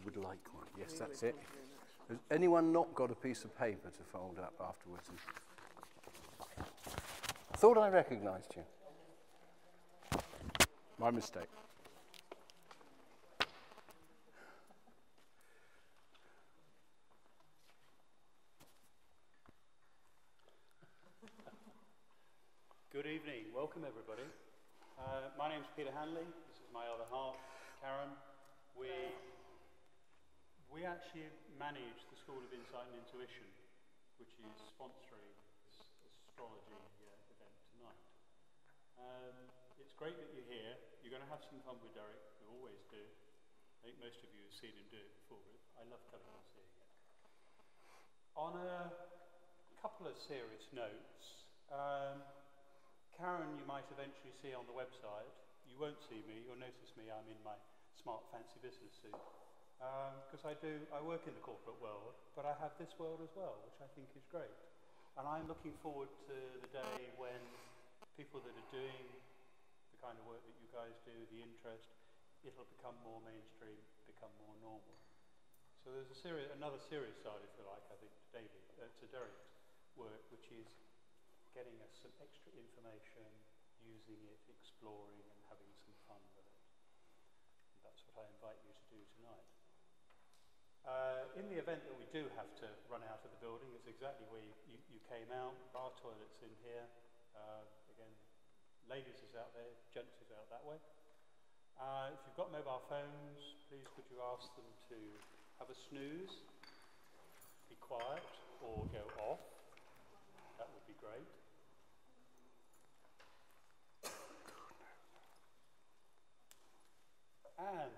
would like one. Yes, that's it. Has anyone not got a piece of paper to fold up afterwards? I thought I recognised you. My mistake. Good evening. Welcome, everybody. My name's Peter Hanley. This is my other half, Karen. We actually manage the School of Insight and Intuition, which is sponsoring this astrology event tonight. It's great that you're here. You're going to have some fun with Derek. You always do. I think most of you have seen him do it before, but I love coming and seeing it. On a couple of serious notes, Karen you might eventually see on the website. You won't see me, you'll notice me, I'm in my smart fancy business suit. Because I work in the corporate world, but I have this world as well, which I think is great. And I'm looking forward to the day when people that are doing the kind of work that you guys do, the interest, it'll become more mainstream, become more normal. So there's another serious side, if you like, I think, to Derek's work, which is getting us some extra information, using it, exploring and having some fun with it. And that's what I invite you to do tonight. In the event that we do have to run out of the building, it's exactly where you came out. Our toilet's in here. Again, ladies is out there, gents is out that way. If you've got mobile phones, please could you ask them to have a snooze, be quiet, or go off. That would be great. And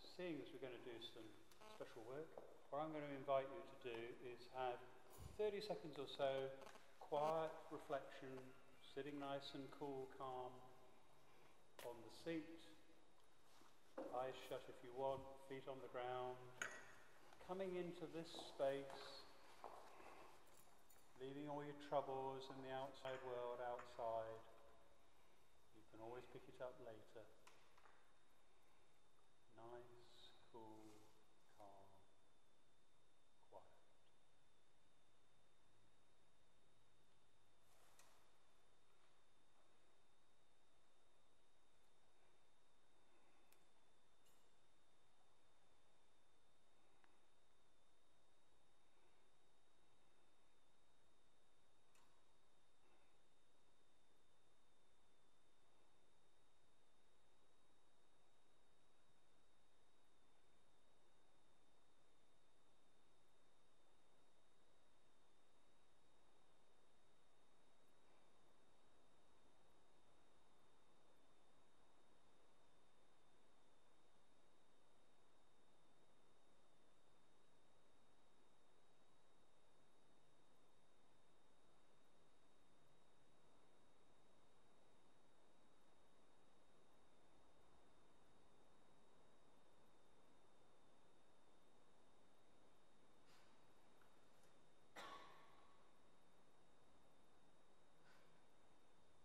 seeing as we're going to do some special work, what I'm going to invite you to do is have 30 seconds or so quiet reflection, sitting nice and cool, calm on the seat, eyes shut if you want, feet on the ground, coming into this space, leaving all your troubles and the outside world outside. You can always pick it up later. Nice, cool, calm, quiet.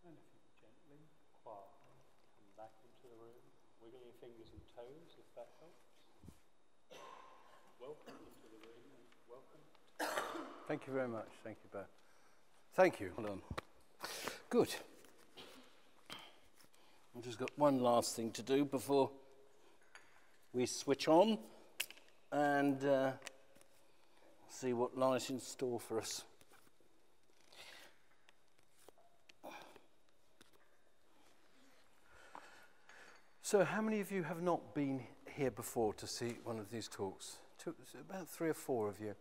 And if you gently, quietly come back into the room, wiggle your fingers and toes if that helps. Welcome into the room and welcome. Thank you very much. Thank you, Bert. Thank you. Hold on. Good. I've just got one last thing to do before we switch on and see what lies in store for us. So how many of you have not been here before to see one of these talks? About 3 or 4 of you.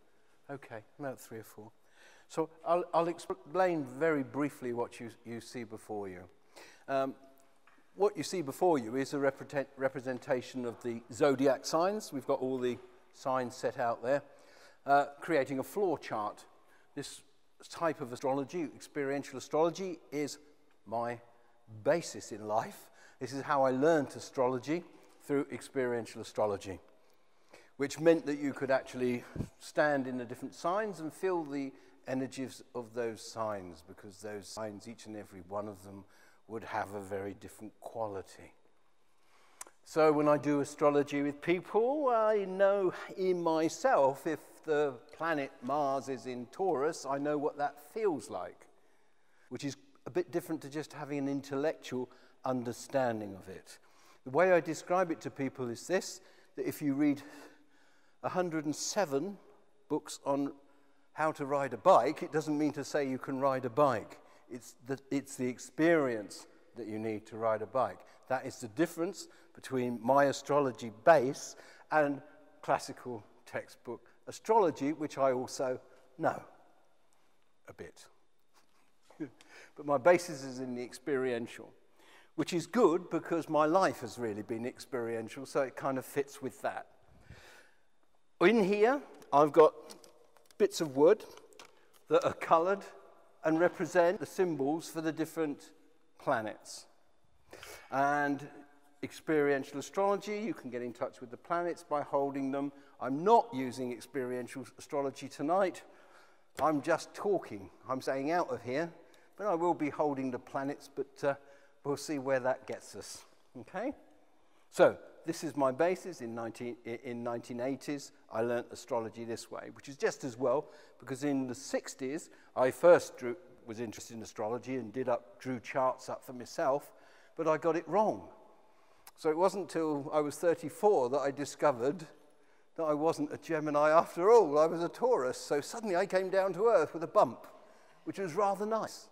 Okay, about 3 or 4. So I'll explain very briefly what you see before you. What you see before you is a representation of the Zodiac signs. We've got all the signs set out there, creating a floor chart. This type of astrology, experiential astrology, is my basis in life. This is how I learned astrology, through experiential astrology, which meant that you could actually stand in the different signs and feel the energies of those signs, because those signs, each and every one of them, would have a very different quality. So when I do astrology with people, I know in myself, if the planet Mars is in Taurus, I know what that feels like, which is a bit different to just having an intellectual understanding of it. The way I describe it to people is this, that if you read 107 books on how to ride a bike, it doesn't mean to say you can ride a bike. It's the experience that you need to ride a bike. That is the difference between my astrology base and classical textbook astrology, which I also know a bit. But my basis is in the experiential, which is good because my life has really been experiential, so it kind of fits with that. In here, I've got bits of wood that are coloured and represent the symbols for the different planets. And experiential astrology, you can get in touch with the planets by holding them. I'm not using experiential astrology tonight. I'm just talking. I'm saying out of here, but I will be holding the planets, but we'll see where that gets us. Okay? So, this is my basis. In 1980s, I learnt astrology this way, which is just as well, because in the 60s, I first was interested in astrology and drew charts up for myself, but I got it wrong. So it wasn't until I was 34 that I discovered that I wasn't a Gemini after all. I was a Taurus. So suddenly I came down to earth with a bump, which was rather nice.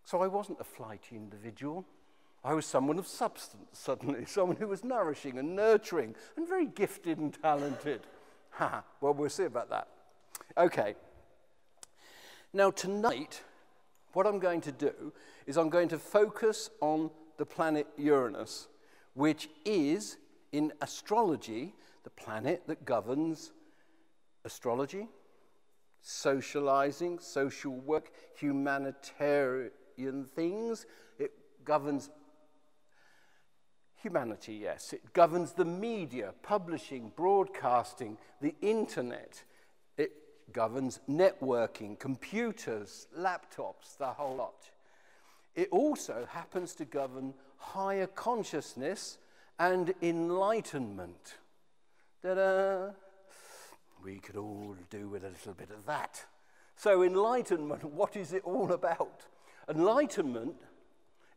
So I wasn't a flighty individual. I was someone of substance suddenly, someone who was nourishing and nurturing and very gifted and talented. Well, we'll see about that. Okay. Now tonight, what I'm going to do is I'm going to focus on the planet Uranus, which is, in astrology, the planet that governs astrology, socializing, social work, humanitarian things. It governs humanity, yes. It governs the media, publishing, broadcasting, the internet. It governs networking, computers, laptops, the whole lot. It also happens to govern higher consciousness and enlightenment. Ta-da! We could all do with a little bit of that. So enlightenment, what is it all about? Enlightenment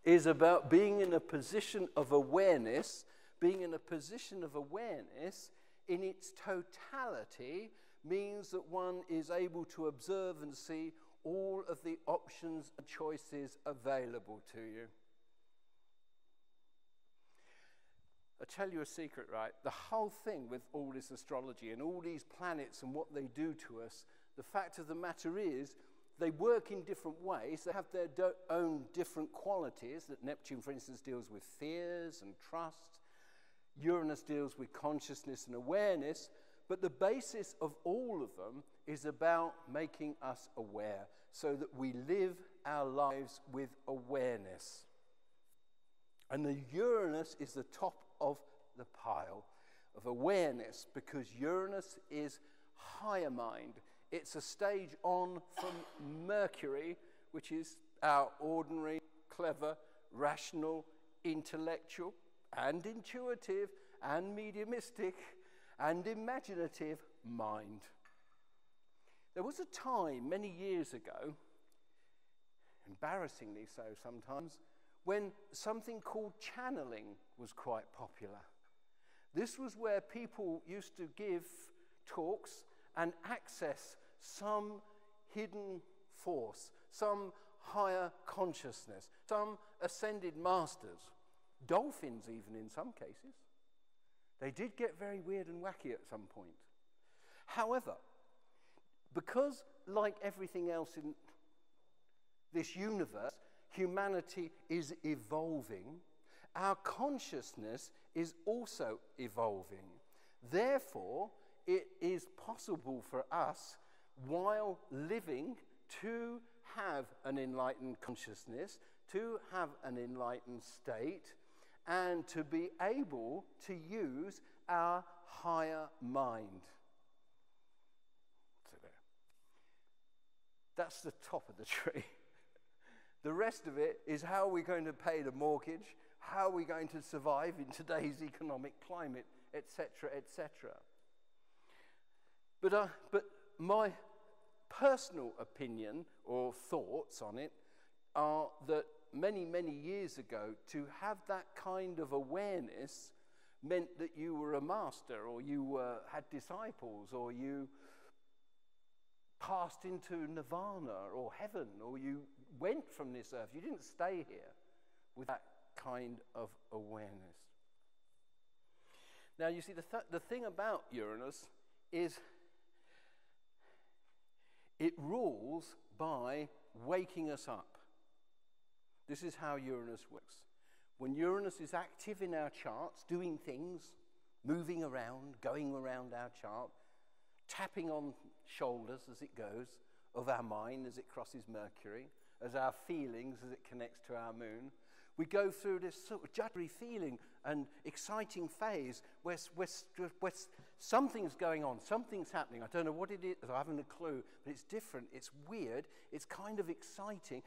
is about being in a position of awareness. Being in a position of awareness in its totality means that one is able to observe and see all of the options and choices available to you. I'll tell you a secret, right? The whole thing with all this astrology and all these planets and what they do to us, the fact of the matter is they work in different ways. They have their own different qualities. That Neptune, for instance, deals with fears and trust. Uranus deals with consciousness and awareness. But the basis of all of them is about making us aware so that we live our lives with awareness. And the Uranus is the top of the pile of awareness because Uranus is higher mind. It's a stage on from Mercury, which is our ordinary, clever, rational, intellectual, and intuitive, and mediumistic, and imaginative mind. There was a time many years ago, embarrassingly so sometimes, when something called channeling was quite popular. This was where people used to give talks and access some hidden force, some higher consciousness, some ascended masters, dolphins even in some cases. They did get very weird and wacky at some point. However, because like everything else in this universe, humanity is evolving, our consciousness is also evolving. Therefore, it is possible for us, while living, to have an enlightened consciousness, to have an enlightened state, and to be able to use our higher mind. So there. That's the top of the tree. The rest of it is how we're going to pay the mortgage, How are we going to survive in today's economic climate, etc., etc.? But my personal opinion or thoughts on it are that many, many years ago, to have that kind of awareness meant that you were a master, or you had disciples, or you passed into nirvana or heaven, or you went from this earth. You didn't stay here with that kind of awareness. Now, you see, the thing about Uranus is it rules by waking us up. This is how Uranus works. When Uranus is active in our charts, doing things, moving around, going around our chart, tapping on shoulders as it goes, of our mind as it crosses Mercury, as our feelings as it connects to our moon, we go through this sort of juddery feeling and exciting phase where something's going on, something's happening. I don't know what it is, I haven't a clue, but it's different, it's weird, it's kind of exciting,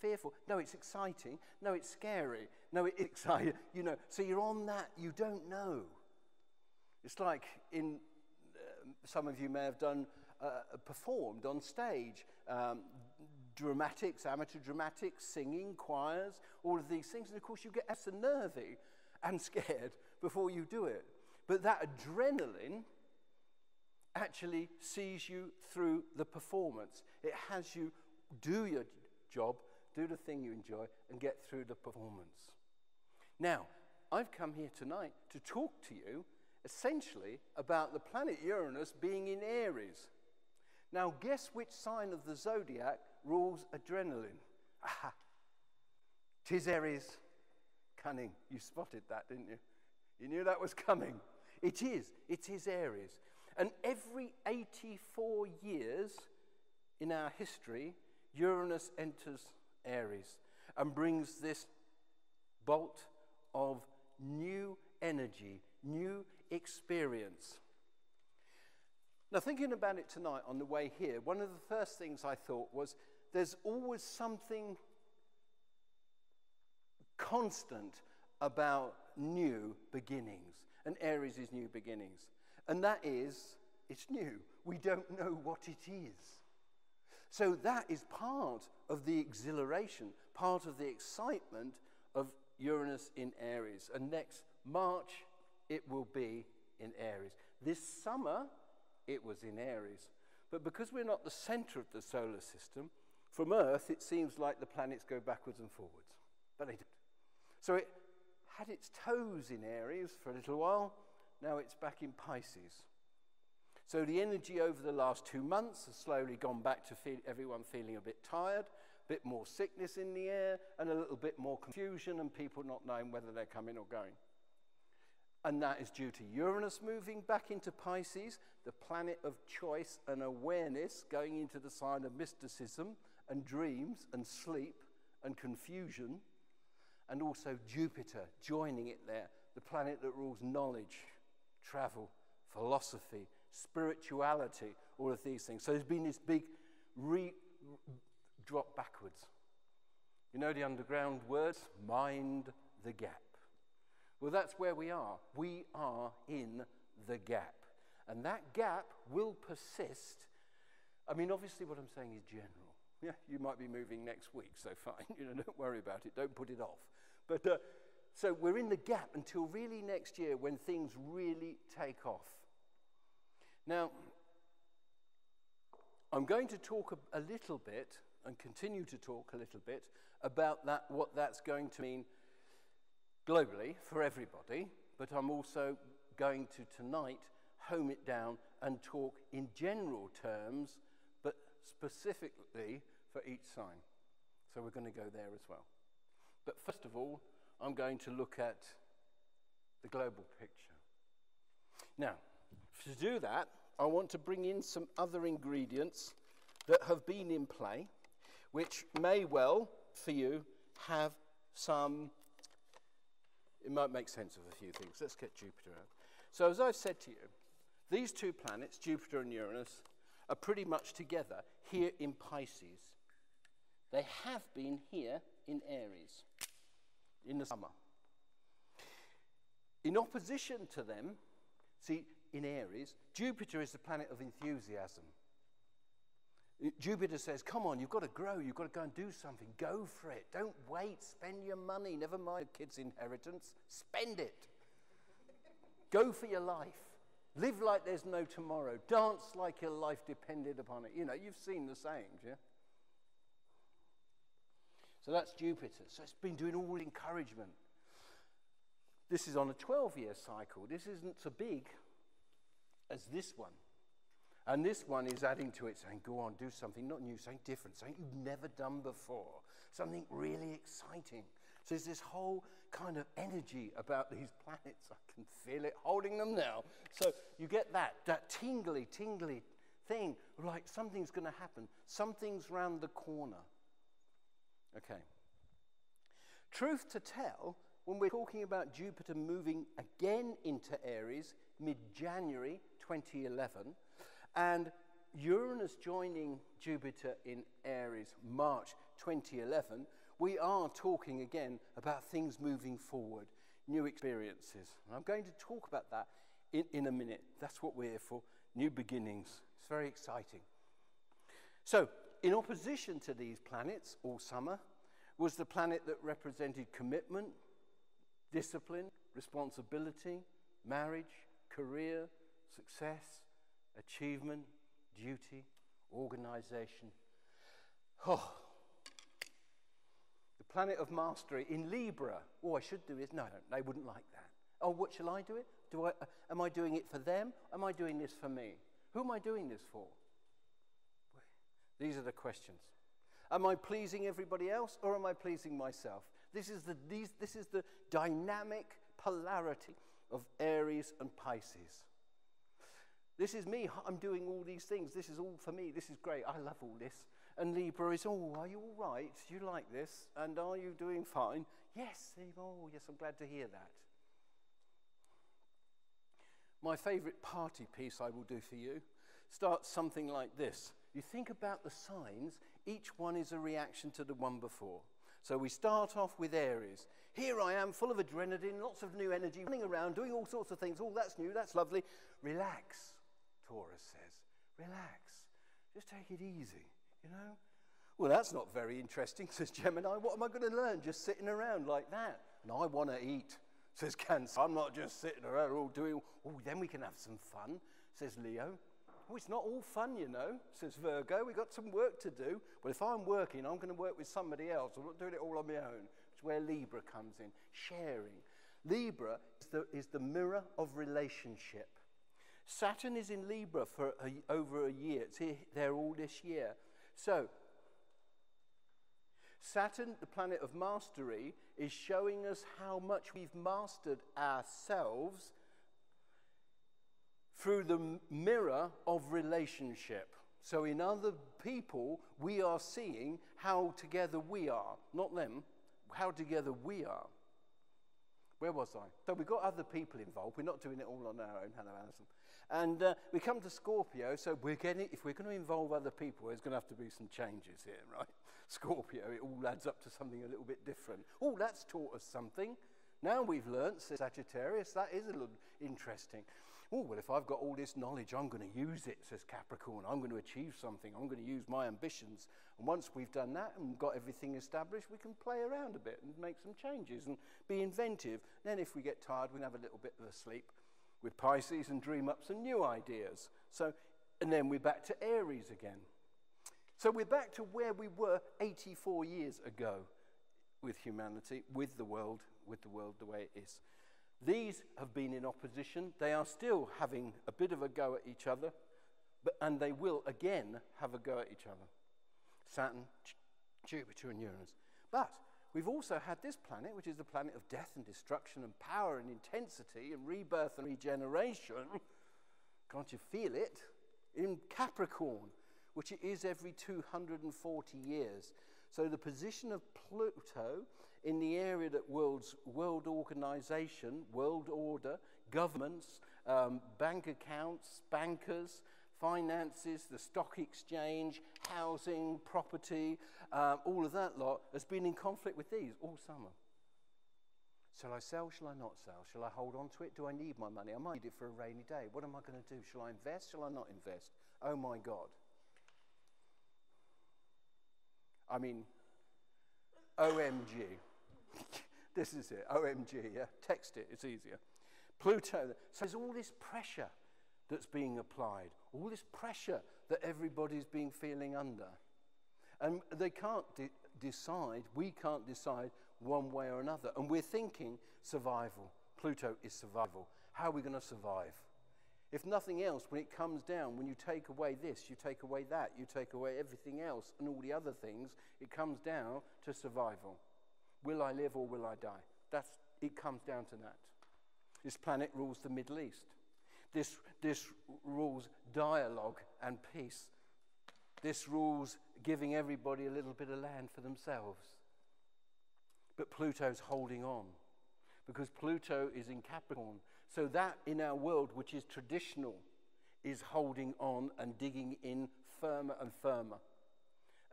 fearful. No, it's exciting. No, it's scary. No, it's exciting. You know, so you're on that, you don't know. It's like some of you may have performed on stage, dramatics, amateur dramatics, singing, choirs, all of these things. And of course you get so nervy and scared before you do it. But that adrenaline actually sees you through the performance. It has you do your job, do the thing you enjoy, and get through the performance. Now, I've come here tonight to talk to you essentially about the planet Uranus being in Aries. Now, guess which sign of the zodiac rules adrenaline? Aha! 'Tis Aries. Cunning. You spotted that, didn't you? You knew that was coming. It is Aries. And every 84 years in our history, Uranus enters Aries and brings this bolt of new energy, new experience. Now, thinking about it tonight on the way here, one of the first things I thought was there's always something constant about new beginnings. And Aries is new beginnings. And that is, it's new. We don't know what it is. So that is part of the exhilaration, part of the excitement of Uranus in Aries. And next March, it will be in Aries. This summer, it was in Aries. But because we're not the center of the solar system, from Earth, it seems like the planets go backwards and forwards. But they don't. So it had its toes in Aries for a little while. Now it's back in Pisces. So the energy over the last 2 months has slowly gone back to everyone feeling a bit tired, a bit more sickness in the air, and a little bit more confusion and people not knowing whether they're coming or going. And that is due to Uranus moving back into Pisces, the planet of choice and awareness, going into the sign of mysticism and dreams and sleep and confusion, and also Jupiter joining it there, the planet that rules knowledge, travel, philosophy, spirituality, all of these things. So there's been this big drop backwards. You know the underground words? Mind the gap. Well, that's where we are. We are in the gap. And that gap will persist. I mean, obviously what I'm saying is general. Yeah, you might be moving next week, so fine. Don't worry about it. Don't put it off. But so we're in the gap until really next year when things really take off. Now, I'm going to talk a little bit and continue to talk a little bit about that, what that's going to mean globally for everybody, but I'm also going to tonight home it down and talk in general terms, but specifically for each sign. So we're going to go there as well. But first of all, I'm going to look at the global picture. Now, to do that, I want to bring in some other ingredients that have been in play, which may well, for you, have some. It might make sense of a few things. Let's get Jupiter out. So as I've said to you, these two planets, Jupiter and Uranus, are pretty much together here in Pisces. They have been here in Aries in the summer. In opposition to them, see, in Aries, Jupiter is the planet of enthusiasm. Jupiter says, come on, you've got to grow, you've got to go and do something. Go for it. Don't wait. Spend your money. Never mind the kids' inheritance. Spend it. Go for your life. Live like there's no tomorrow. Dance like your life depended upon it. You know, you've seen the sayings, yeah? So that's Jupiter. So it's been doing all encouragement. This is on a 12-year cycle. This isn't so big as this one. And this one is adding to it, saying, go on, do something not new, something different, something you've never done before, something really exciting. So there's this whole kind of energy about these planets. I can feel it holding them now. So you get that tingly thing, like something's going to happen. Something's round the corner. Okay. Truth to tell, when we're talking about Jupiter moving again into Aries, mid-January 2011, and Uranus joining Jupiter in Aries, March 2011, we are talking again about things moving forward, new experiences. And I'm going to talk about that in a minute. That's what we're here for, new beginnings. It's very exciting. So, in opposition to these planets all summer was the planet that represented commitment, discipline, responsibility, marriage, career, success, achievement, duty, organization. Oh, the planet of mastery in Libra. Oh, I should do this. No, they wouldn't like that. Oh, what shall I do it? Am I doing it for them? Am I doing this for me? Who am I doing this for? These are the questions. Am I pleasing everybody else or am I pleasing myself? This is the dynamic polarity of Aries and Pisces. This is me. I'm doing all these things. This is all for me. This is great. I love all this. And Libra is, oh, are you all right? Do you like this? And are you doing fine? Yes. Oh, yes, I'm glad to hear that. My favorite party piece I will do for you starts something like this. You think about the signs. Each one is a reaction to the one before. So we start off with Aries. Here I am, full of adrenaline, lots of new energy, running around, doing all sorts of things. Oh, that's new, that's lovely. Relax, Taurus says. Relax. Just take it easy, you know? Well, that's not very interesting, says Gemini. What am I going to learn just sitting around like that? And I want to eat, says Cancer. I'm not just sitting around all doing, oh, then we can have some fun, says Leo. Oh, it's not all fun, you know, says Virgo. We've got some work to do. But if I'm working, I'm going to work with somebody else. I'm not doing it all on my own. It's where Libra comes in, sharing. Libra is the mirror of relationship. Saturn is in Libra for over a year. It's there all this year. So, Saturn, the planet of mastery, is showing us how much we've mastered ourselves through the mirror of relationship. So in other people, we are seeing how together we are. Not them, how together we are. Where was I? So we've got other people involved. We're not doing it all on our own, Hannah Alison. And we come to Scorpio, so if we're going to involve other people, there's going to have to be some changes here, right? Scorpio, it all adds up to something a little bit different. Oh, that's taught us something. Now we've learnt, says Sagittarius, that is a little interesting. Oh, well, if I've got all this knowledge, I'm going to use it, says Capricorn. I'm going to achieve something. I'm going to use my ambitions. And once we've done that and got everything established, we can play around a bit and make some changes and be inventive. Then if we get tired, we can have a little bit of a sleep with Pisces and dream up some new ideas. So, and then we're back to Aries again. So we're back to where we were 84 years ago with humanity, with the world the way it is. These have been in opposition. They are still having a bit of a go at each other, and they will again have a go at each other. Saturn, Jupiter and Uranus. But we've also had this planet, which is the planet of death and destruction and power and intensity and rebirth and regeneration. Can't you feel it? In Capricorn, which it is every 240 years. So the position of Pluto in the area that world organization, world order, governments, bank accounts, bankers, finances, the stock exchange, housing, property, all of that lot has been in conflict with these all summer. Shall I sell? Shall I not sell? Shall I hold on to it? Do I need my money? I might need it for a rainy day. What am I going to do? Shall I invest? Shall I not invest? Oh my God. I mean, OMG. This is it. OMG, yeah. Text it. It's easier. Pluto. So there's all this pressure that's being applied. All this pressure that everybody's been feeling under. And they can't decide, we can't decide one way or another. And we're thinking survival. Pluto is survival. How are we going to survive? If nothing else, when it comes down, when you take away this, you take away that, you take away everything else and all the other things, it comes down to survival. Will I live or will I die? It comes down to that. This planet rules the Middle East. This rules dialogue and peace. This rules giving everybody a little bit of land for themselves. But Pluto's holding on because Pluto is in Capricorn. So that in our world, which is traditional, is holding on and digging in firmer and firmer,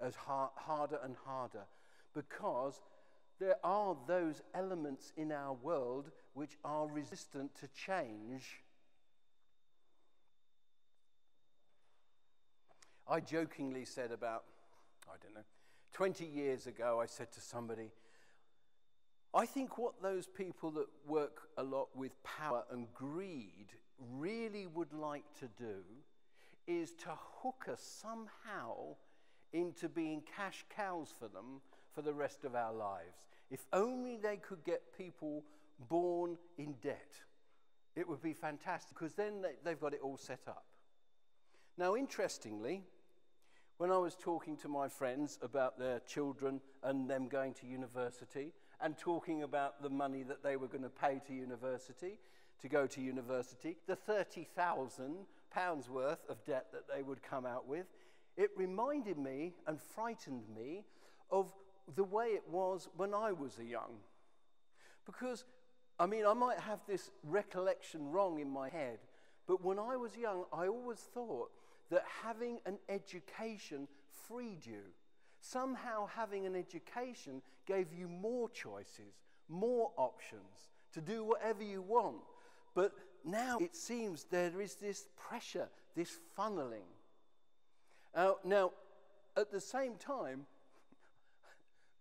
as harder and harder, because there are those elements in our world which are resistant to change. I jokingly said about, 20 years ago, I said to somebody, I think what those people that work a lot with power and greed really would like to do is to hook us somehow into being cash cows for them for the rest of our lives. If only they could get people born in debt, it would be fantastic, because then they've got it all set up. Now, interestingly, when I was talking to my friends about their children and them going to university and talking about the money that they were going to pay to university, to go to university, the £30,000 worth of debt that they would come out with, it reminded me and frightened me of the way it was when I was young. Because, I might have this recollection wrong in my head, but when I was young, I always thought that having an education freed you. Somehow having an education gave you more choices, more options to do whatever you want. But now it seems there is this pressure, this funneling. Now, at the same time,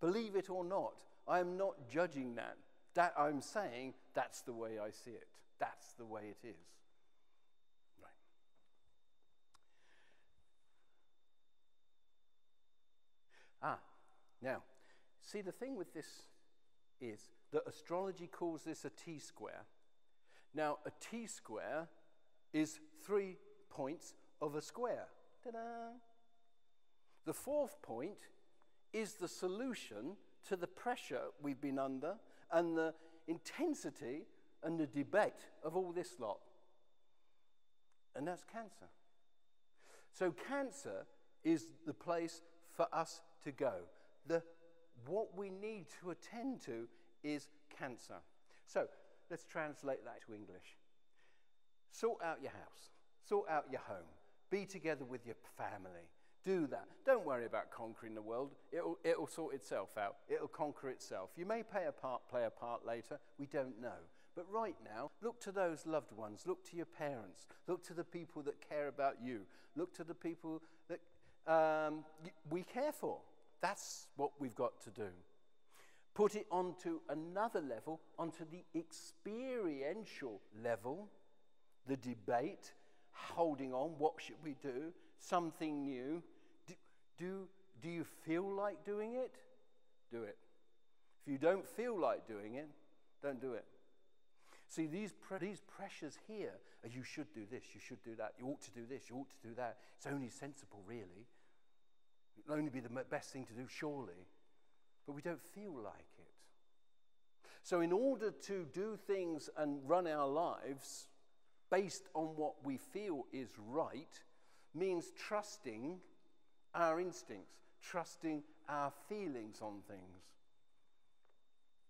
believe it or not, I am not judging that. That I'm saying that's the way I see it. That's the way it is. Now, see, the thing with this is that astrology calls this a T-square. Now, a T-square is 3 points of a square. Ta-da! The fourth point is the solution to the pressure we've been under and the intensity and the debate of all this lot. And that's Cancer. So Cancer is the place for us to go. What we need to attend to is Cancer. So let's translate that to English. Sort out your house. Sort out your home. Be together with your family. Do that. Don't worry about conquering the world. It'll sort itself out. It'll conquer itself. You may play a part later. We don't know. But right now, look to those loved ones. Look to your parents. Look to the people that care about you. Look to the people that we care for. That's what we've got to do. Put it onto another level, onto the experiential level, the debate, holding on, what should we do, something new. Do you feel like doing it? Do it. If you don't feel like doing it, don't do it. See, these pressures here are you should do this, you should do that, you ought to do this, you ought to do that. It's only sensible, really. It'll only be the best thing to do, surely. But we don't feel like it. So in order to do things and run our lives based on what we feel is right means trusting our instincts, trusting our feelings on things.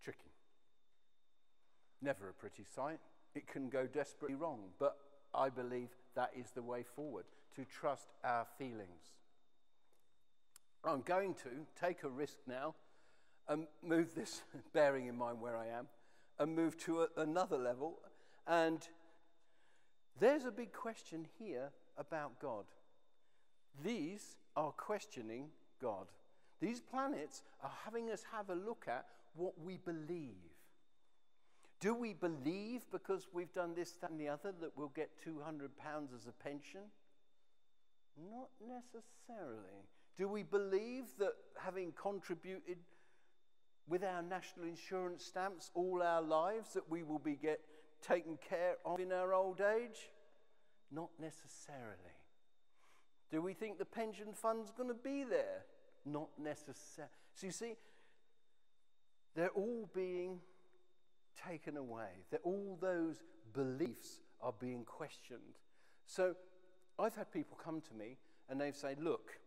Tricky. Never a pretty sight. It can go desperately wrong, but I believe that is the way forward, to trust our feelings. I'm going to take a risk now and move this, bearing in mind where I am, and move to another level. And there's a big question here about God. These are questioning God. These planets are having us have a look at what we believe. Do we believe because we've done this, that, and the other that we'll get £200 as a pension? Not necessarily. Do we believe that having contributed with our national insurance stamps all our lives that we will be taken care of in our old age? Not necessarily. Do we think the pension fund's going to be there? Not necessarily. So you see, they're all being taken away. All those beliefs are being questioned. So I've had people come to me and they've said, look,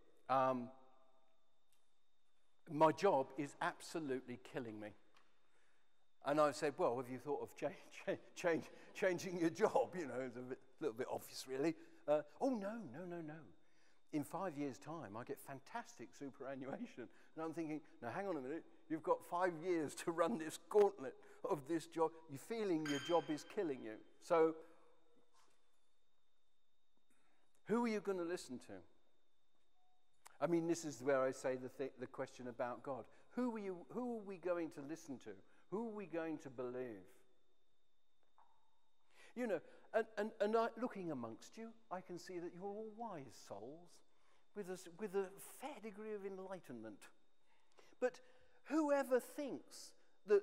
my job is absolutely killing me. And I've said, well, have you thought of changing your job? You know, it's a little bit obvious, really. Oh, no. In 5 years' time, I get fantastic superannuation. And I'm thinking, now, hang on a minute. You've got 5 years to run this gauntlet of this job. You're feeling your job is killing you. So, who are you going to listen to? I mean, this is where I say the question about God. Who are we going to listen to? Who are we going to believe? You know, and looking amongst you, I can see that you're all wise souls with a fair degree of enlightenment. But whoever thinks that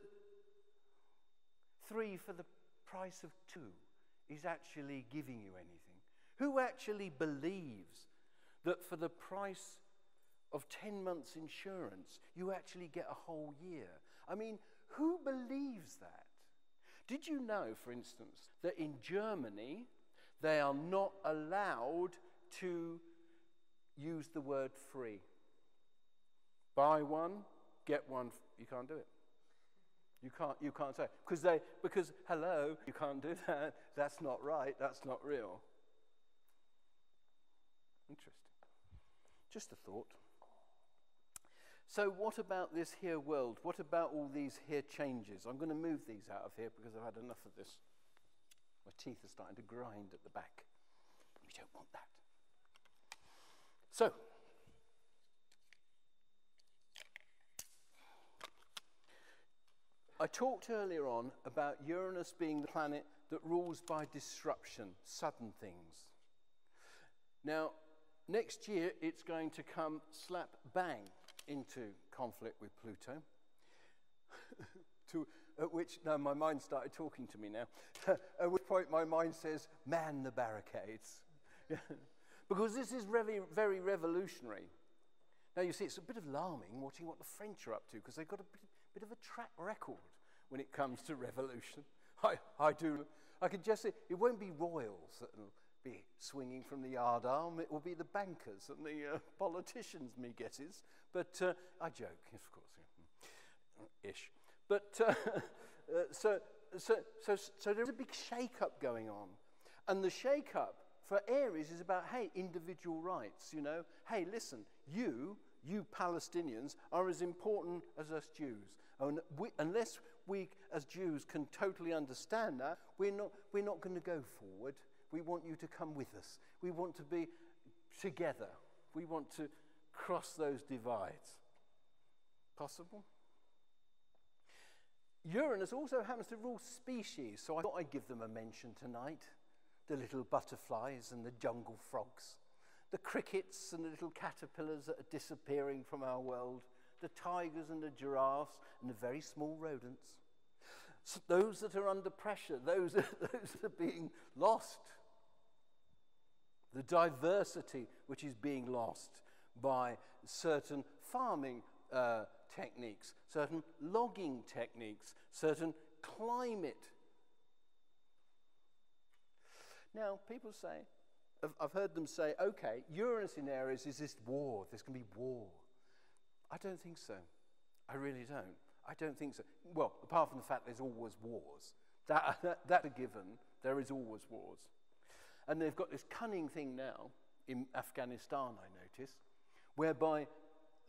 3 for the price of 2 is actually giving you anything? Who actually believes that for the price of 10 months insurance, you actually get a whole year? I mean, who believes that? Did you know, for instance, that in Germany, they are not allowed to use the word free? Buy one, get one, you can't do it. You can't say it. Because hello, you can't do that. That's not right, that's not real. Interesting. Just a thought. So what about this here world? What about all these here changes? I'm going to move these out of here because I've had enough of this. My teeth are starting to grind at the back. We don't want that. So, I talked earlier on about Uranus being the planet that rules by disruption, sudden things. Now, next year it's going to come slap bang into conflict with Pluto, at which, now my mind started talking to me now, at which point my mind says, man the barricades. Because this is very, very revolutionary. Now you see, it's a bit alarming watching what the French are up to, because they've got a bit of a track record when it comes to revolution. I can just say, it won't be royals that will be swinging from the yardarm, it will be the bankers and the politicians, me guesses. But I joke, of course, yeah. Ish. But so there's a big shake-up going on. And the shake-up for Aries is about, hey, individual rights, you know. Hey, listen, you Palestinians are as important as us Jews. And unless we as Jews can totally understand that, we're not going to go forward. We want you to come with us. We want to be together. We want to cross those divides. Possible? Uranus also happens to rule species, so I thought I'd give them a mention tonight. The little butterflies and the jungle frogs. The crickets and the little caterpillars that are disappearing from our world. The tigers and the giraffes and the very small rodents. So those that are under pressure, those that are being lost. The diversity which is being lost by certain farming techniques, certain logging techniques, certain climate. Now, people say, I've heard them say, okay, Uranus in Aries is this war, there's going to be war. I don't think so. I really don't. I don't think so. Well, apart from the fact there's always wars. That's a given. There is always wars. And they've got this cunning thing now in Afghanistan, I notice, whereby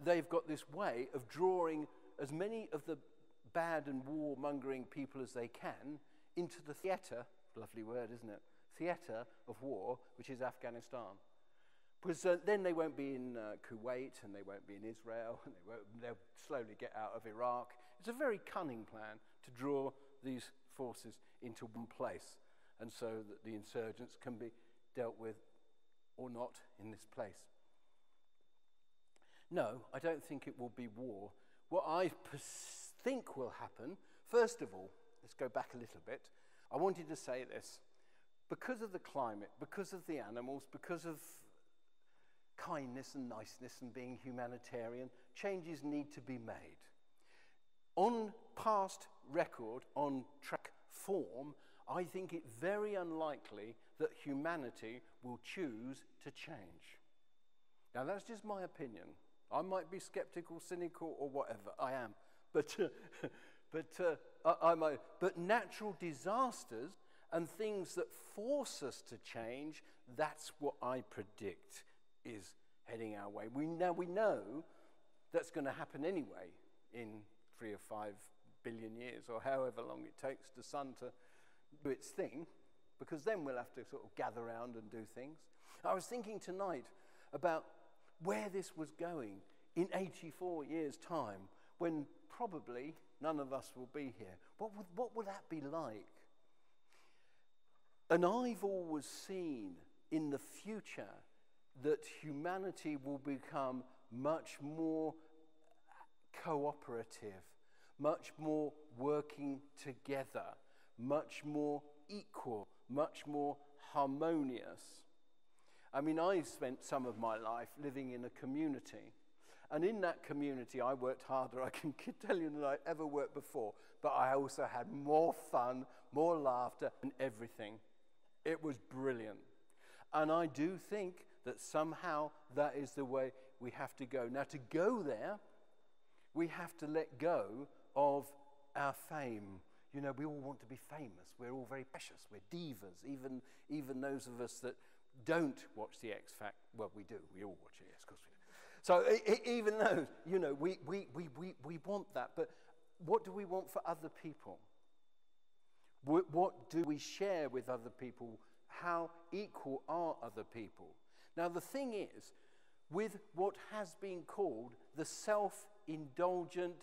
they've got this way of drawing as many of the bad and war-mongering people as they can into the theatre, lovely word, isn't it? Theatre of war, which is Afghanistan. Because then they won't be in Kuwait, and they won't be in Israel, and they'll slowly get out of Iraq. It's a very cunning plan to draw these forces into one place, and so that the insurgents can be dealt with or not in this place. No, I don't think it will be war. What I think will happen, first of all, let's go back a little bit. I wanted to say this. Because of the climate, because of the animals, because of kindness and niceness and being humanitarian, changes need to be made. On past record, on track form, I think it very unlikely that humanity will choose to change. Now, that's just my opinion. I might be skeptical, cynical, or whatever. I am. But natural disasters and things that force us to change, that's what I predict is heading our way. We know that's going to happen anyway in 3 or 5 billion years, or however long it takes the sun to do its thing, because then we'll have to sort of gather around and do things. I was thinking tonight about where this was going in 84 years' time, when probably none of us will be here. What would that be like? And I've always seen in the future that humanity will become much more cooperative, much more working together, much more equal, much more harmonious. I mean, I spent some of my life living in a community, and in that community I worked harder, I can tell you, than I ever worked before, but I also had more fun, more laughter, and everything. It was brilliant. And I do think that somehow that is the way we have to go. Now, to go there, we have to let go of our fame. You know, we all want to be famous. We're all very precious. We're divas. Even those of us that don't watch the X Factor, well, we do. We all watch it, yes, of course we do. So even those, you know, we want that. But what do we want for other people? What do we share with other people? How equal are other people? Now, the thing is, with what has been called the self-indulgent,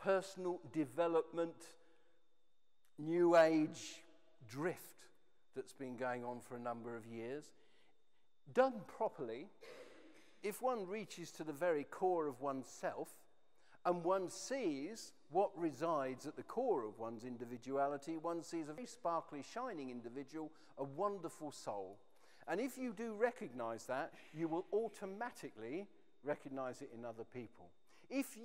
personal development, New Age drift that's been going on for a number of years, done properly, if one reaches to the very core of oneself and one sees what resides at the core of one's individuality, one sees a very sparkly, shining individual, a wonderful soul. And if you do recognize that, you will automatically recognize it in other people. If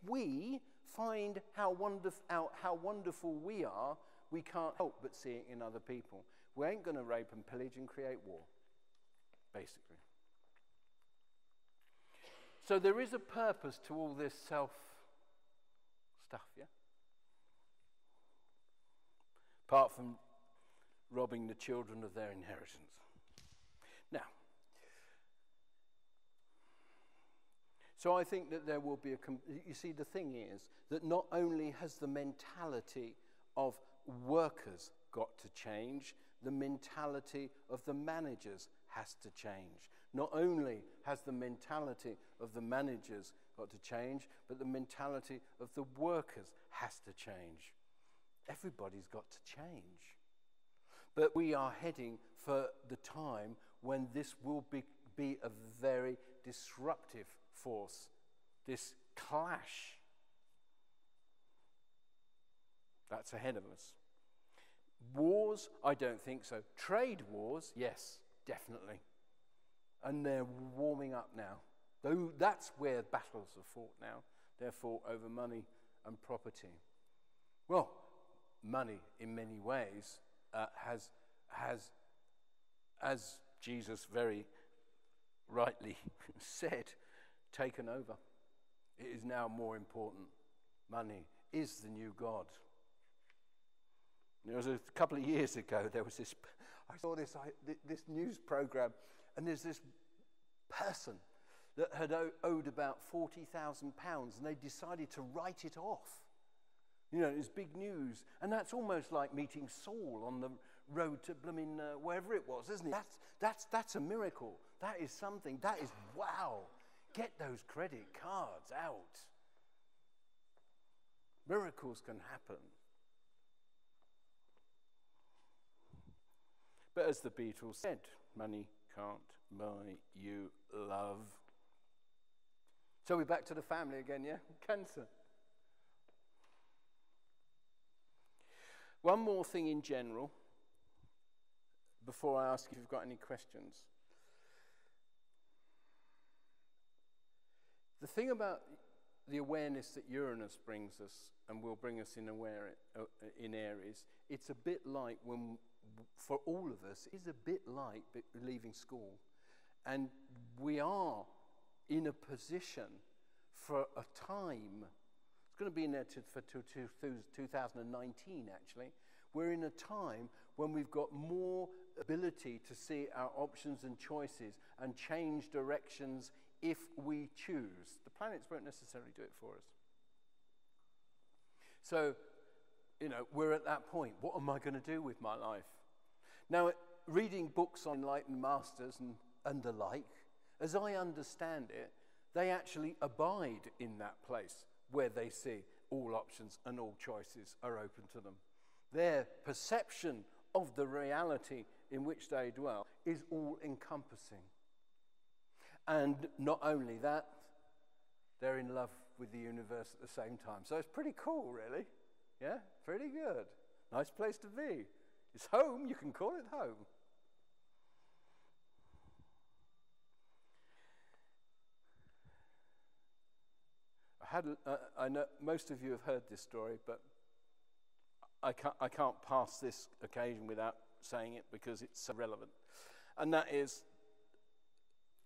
we find how wonderful we are, we can't help but see it in other people. We ain't going to rape and pillage and create war, basically. So there is a purpose to all this self stuff, yeah? Apart from robbing the children of their inheritance. Now, so I think that there will be you see, the thing is that not only has the mentality of workers got to change, the mentality of the managers has to change. Not only has the mentality of the managers got to change, but the mentality of the workers has to change. Everybody's got to change. But we are heading for the time when this will be a very disruptive force, this clash. That's ahead of us. Wars, I don't think so. Trade wars, yes, definitely. And they're warming up now. Though that's where battles are fought now. They're fought over money and property. Well, money in many ways has, as Jesus very rightly said, taken over. It is now more important. Money is the new God. There was a couple of years ago, there was this, I saw this news program, and there's this person that had owed about £40,000, and they decided to write it off. You know, it was big news. And that's almost like meeting Saul on the road to blooming wherever it was, isn't it? That's a miracle. That is something. That is, wow. Get those credit cards out. Miracles can happen. But as the Beatles said, money can't buy you love. So we're back to the family again, yeah? Cancer. One more thing in general, before I ask if you've got any questions. The thing about the awareness that Uranus brings us, and will bring us in Aries, it's a bit like when, for all of us, it's a bit like leaving school. And we are in a position for a time. It's going to be in there for 2019, actually. We're in a time when we've got more ability to see our options and choices and change directions if we choose. The planets won't necessarily do it for us. So, you know, we're at that point. What am I going to do with my life? Now, reading books on enlightened masters and the like, as I understand it, they actually abide in that place where they see all options and all choices are open to them. Their perception of the reality in which they dwell is all-encompassing. And not only that, they're in love with the universe at the same time. So it's pretty cool, really. Yeah, pretty good. Nice place to be. It's home, you can call it home. I know most of you have heard this story, but I can't pass this occasion without saying it because it's so relevant. And that is,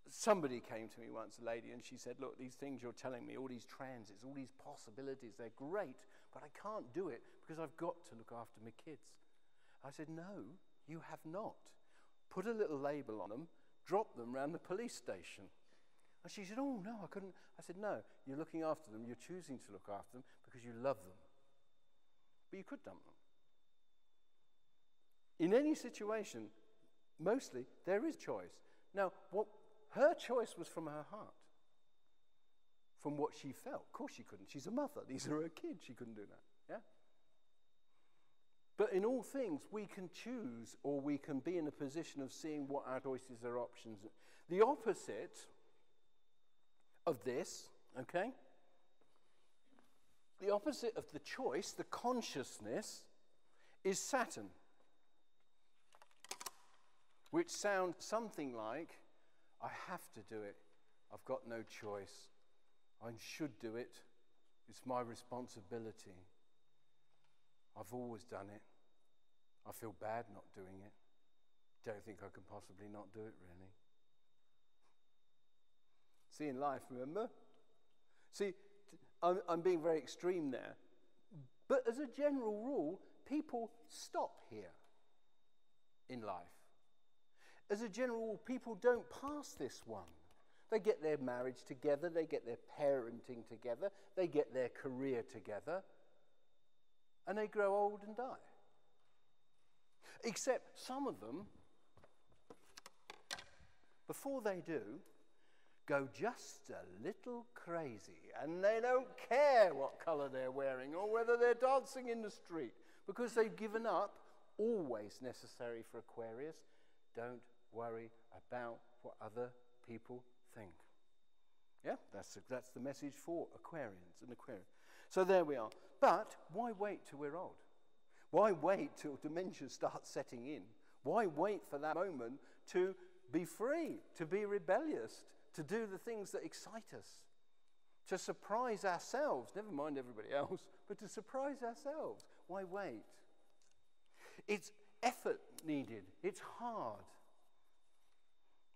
somebody came to me once, a lady, and she said, look, these things you're telling me, all these transits, all these possibilities, they're great, but I can't do it because I've got to look after my kids. I said, no, you have not. Put a little label on them, drop them around the police station. And she said, oh, no, I couldn't. I said, no, you're looking after them. You're choosing to look after them because you love them. But you could dump them. In any situation, mostly, there is choice. Now, her choice was from her heart, from what she felt. Of course she couldn't. She's a mother. These are her kids. She couldn't do that. Yeah? But in all things, we can choose, or we can be in a position of seeing what our choices are options. The opposite of this, okay? The opposite of the choice, the consciousness, is Saturn, which sounds something like, I have to do it. I've got no choice. I should do it. It's my responsibility. I've always done it. I feel bad not doing it. Don't think I can possibly not do it, really. See, in life, remember? See, I'm being very extreme there. But as a general rule, people stop here in life. As a general rule, people don't pass this one. They get their marriage together, they get their parenting together, they get their career together, and they grow old and die. Except some of them, before they do, go just a little crazy, and they don't care what colour they're wearing or whether they're dancing in the street, because they've given up, always necessary for Aquarius, don't worry about what other people think. Yeah, that's the message for Aquarians and Aquarians. So there we are. But why wait till we're old? Why wait till dementia starts setting in? Why wait for that moment to be free, to be rebellious, to do the things that excite us, to surprise ourselves, never mind everybody else, but to surprise ourselves? Why wait? It's effort needed. It's hard.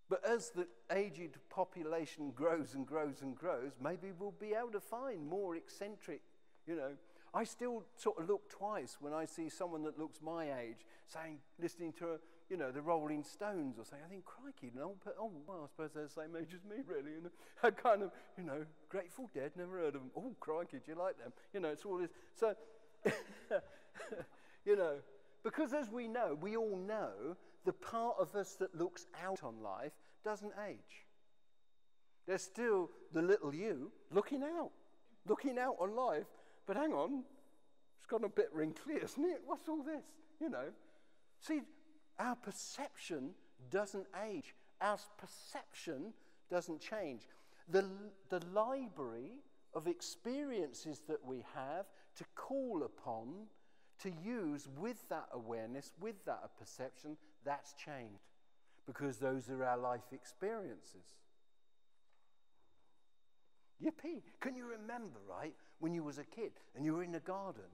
But as the aged population grows and grows and grows, maybe we'll be able to find more eccentric, I still sort of look twice when I see someone that looks my age, listening to you know, the Rolling Stones or something. I think, crikey, well, I suppose they're the same age as me, really. You know, I kind of, you know, Grateful Dead, never heard of them. Oh, crikey, do you like them? You know, it's all this. So, you know, because as we know, we all know, the part of us that looks out on life doesn't age. There's still the little you looking out on life. But hang on, it's got a bit wrinkly, isn't it? What's all this? You know, see, our perception doesn't age. Our perception doesn't change. The library of experiences that we have to call upon, to use with that awareness, with that perception, that's changed. Because those are our life experiences. Yippee. Can you remember, right, when you was a kid and you were in the garden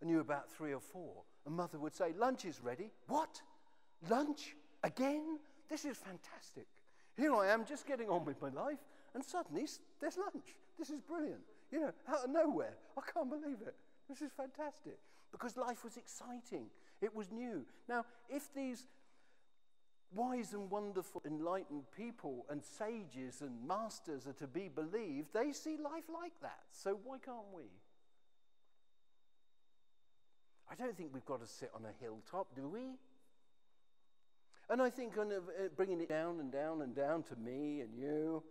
and you were about 3 or 4 and Mother would say, lunch is ready. What? Lunch? Again? This is fantastic. Here I am just getting on with my life and suddenly there's lunch. This is brilliant. You know, out of nowhere. I can't believe it. This is fantastic. Because life was exciting. It was new. Now, if these wise and wonderful, enlightened people and sages and masters are to be believed, they see life like that. So why can't we? I don't think we've got to sit on a hilltop, do we? And I think kind of bringing it down and down and down to me and you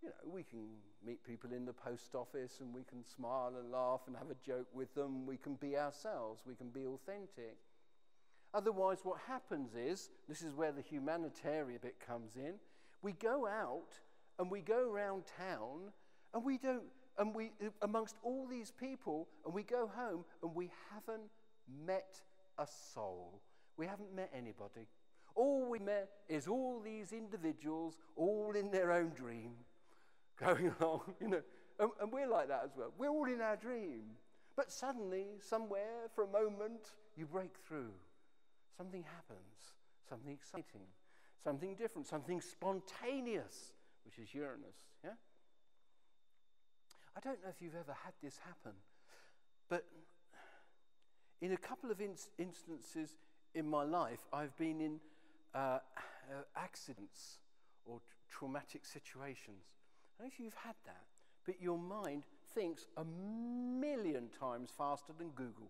know, we can meet people in the post office and we can smile and laugh and have a joke with them. We can be ourselves. We can be authentic. Otherwise, what happens is, this is where the humanitarian bit comes in, we go out and we go around town and we amongst all these people, and we go home and we haven't met a soul. We haven't met anybody. All we met is all these individuals, all in their own dream, going along, you know, and we're like that as well. We're all in our dream. But suddenly, somewhere, for a moment, you break through. Something happens, something exciting, something different, something spontaneous, which is Uranus, yeah? I don't know if you've ever had this happen, but in a couple of instances in my life, I've been in accidents or traumatic situations. I don't know if you've had that, but your mind thinks 1,000,000 times faster than Google.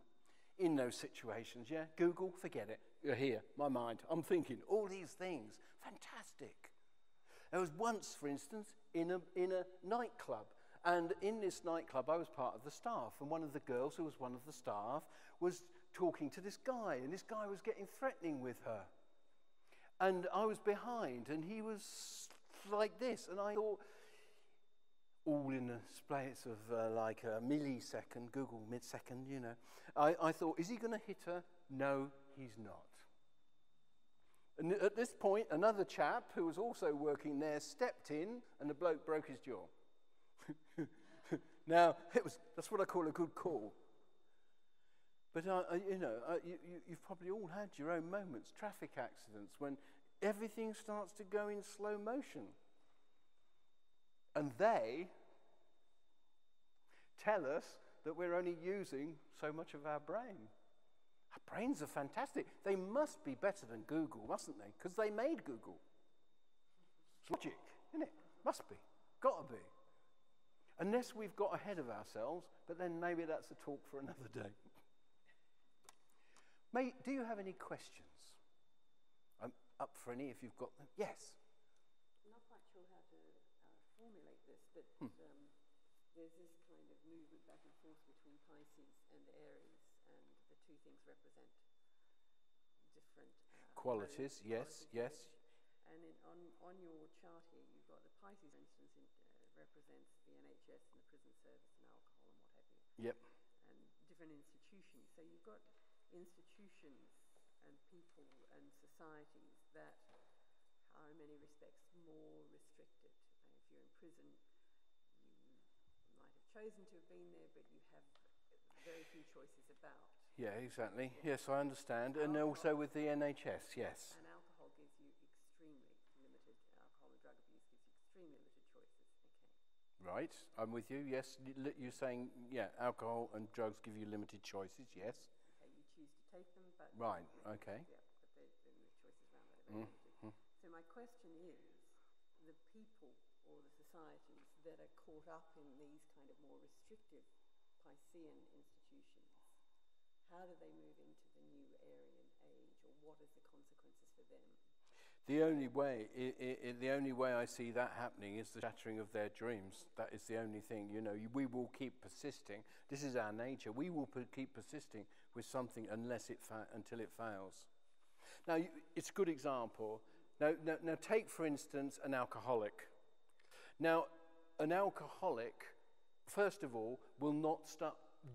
In those situations, yeah? Google, forget it. You're here, my mind. I'm thinking all these things. Fantastic. There was once, for instance, in a nightclub. And in this nightclub, I was part of the staff. And one of the girls who was one of the staff was talking to this guy. And this guy was getting threatening with her. And I was behind. And he was like this. And I thought, all in a space of like a millisecond, Google mid-second, you know. I thought, is he going to hit her? No, he's not. And at this point, another chap who was also working there stepped in, and the bloke broke his jaw. Now, that's what I call a good call. But, you know, you've probably all had your own moments, traffic accidents, when everything starts to go in slow motion. And they tell us that we're only using so much of our brain. Our brains are fantastic. They must be better than Google, mustn't they? Because they made Google. It's logic, isn't it? Must be. Got to be. Unless we've got ahead of ourselves, but then maybe that's a talk for another day. Do you have any questions? I'm up for any if you've got them. Yes? I'm not quite sure how to formulate this, but there's this kind of movement back and forth between Pisces and Aries, and the two things represent different qualities. Yes, yes. And on your chart here, you've got the Pisces, for instance, represents the NHS and the prison service and alcohol and what have you. Yep. And different institutions. So you've got institutions and people and societies that are in many respects more restricted. And if you're in prison, you might have chosen to have been there, but you have very few choices about. Yeah, exactly. Yes, I understand. And also with the NHS, yes. And alcohol gives you extremely limited, alcohol and drug abuse gives you extremely limited choices. Okay. Right, I'm with you, yes. You're saying, yeah, alcohol and drugs give you limited choices, yes. Okay, you choose to take them, but... Right, okay. Yeah, but the choices oriented. So my question is, the people or the societies that are caught up in these kind of more restrictive Piscean institutions, how do they move into the new Aryan age, or what is the consequences for them? The only way I see that happening is the shattering of their dreams. That is the only thing. You know, we will keep persisting. This is our nature. We will keep persisting with something until it fails. Now, it's a good example. Now, take for instance an alcoholic. Now, an alcoholic, first of all, will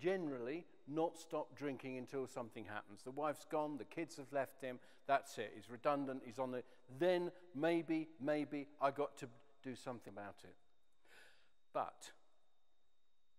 generally not stop drinking until something happens. The wife's gone, the kids have left him, that's it. He's redundant, he's on the... Then maybe I got to do something about it. But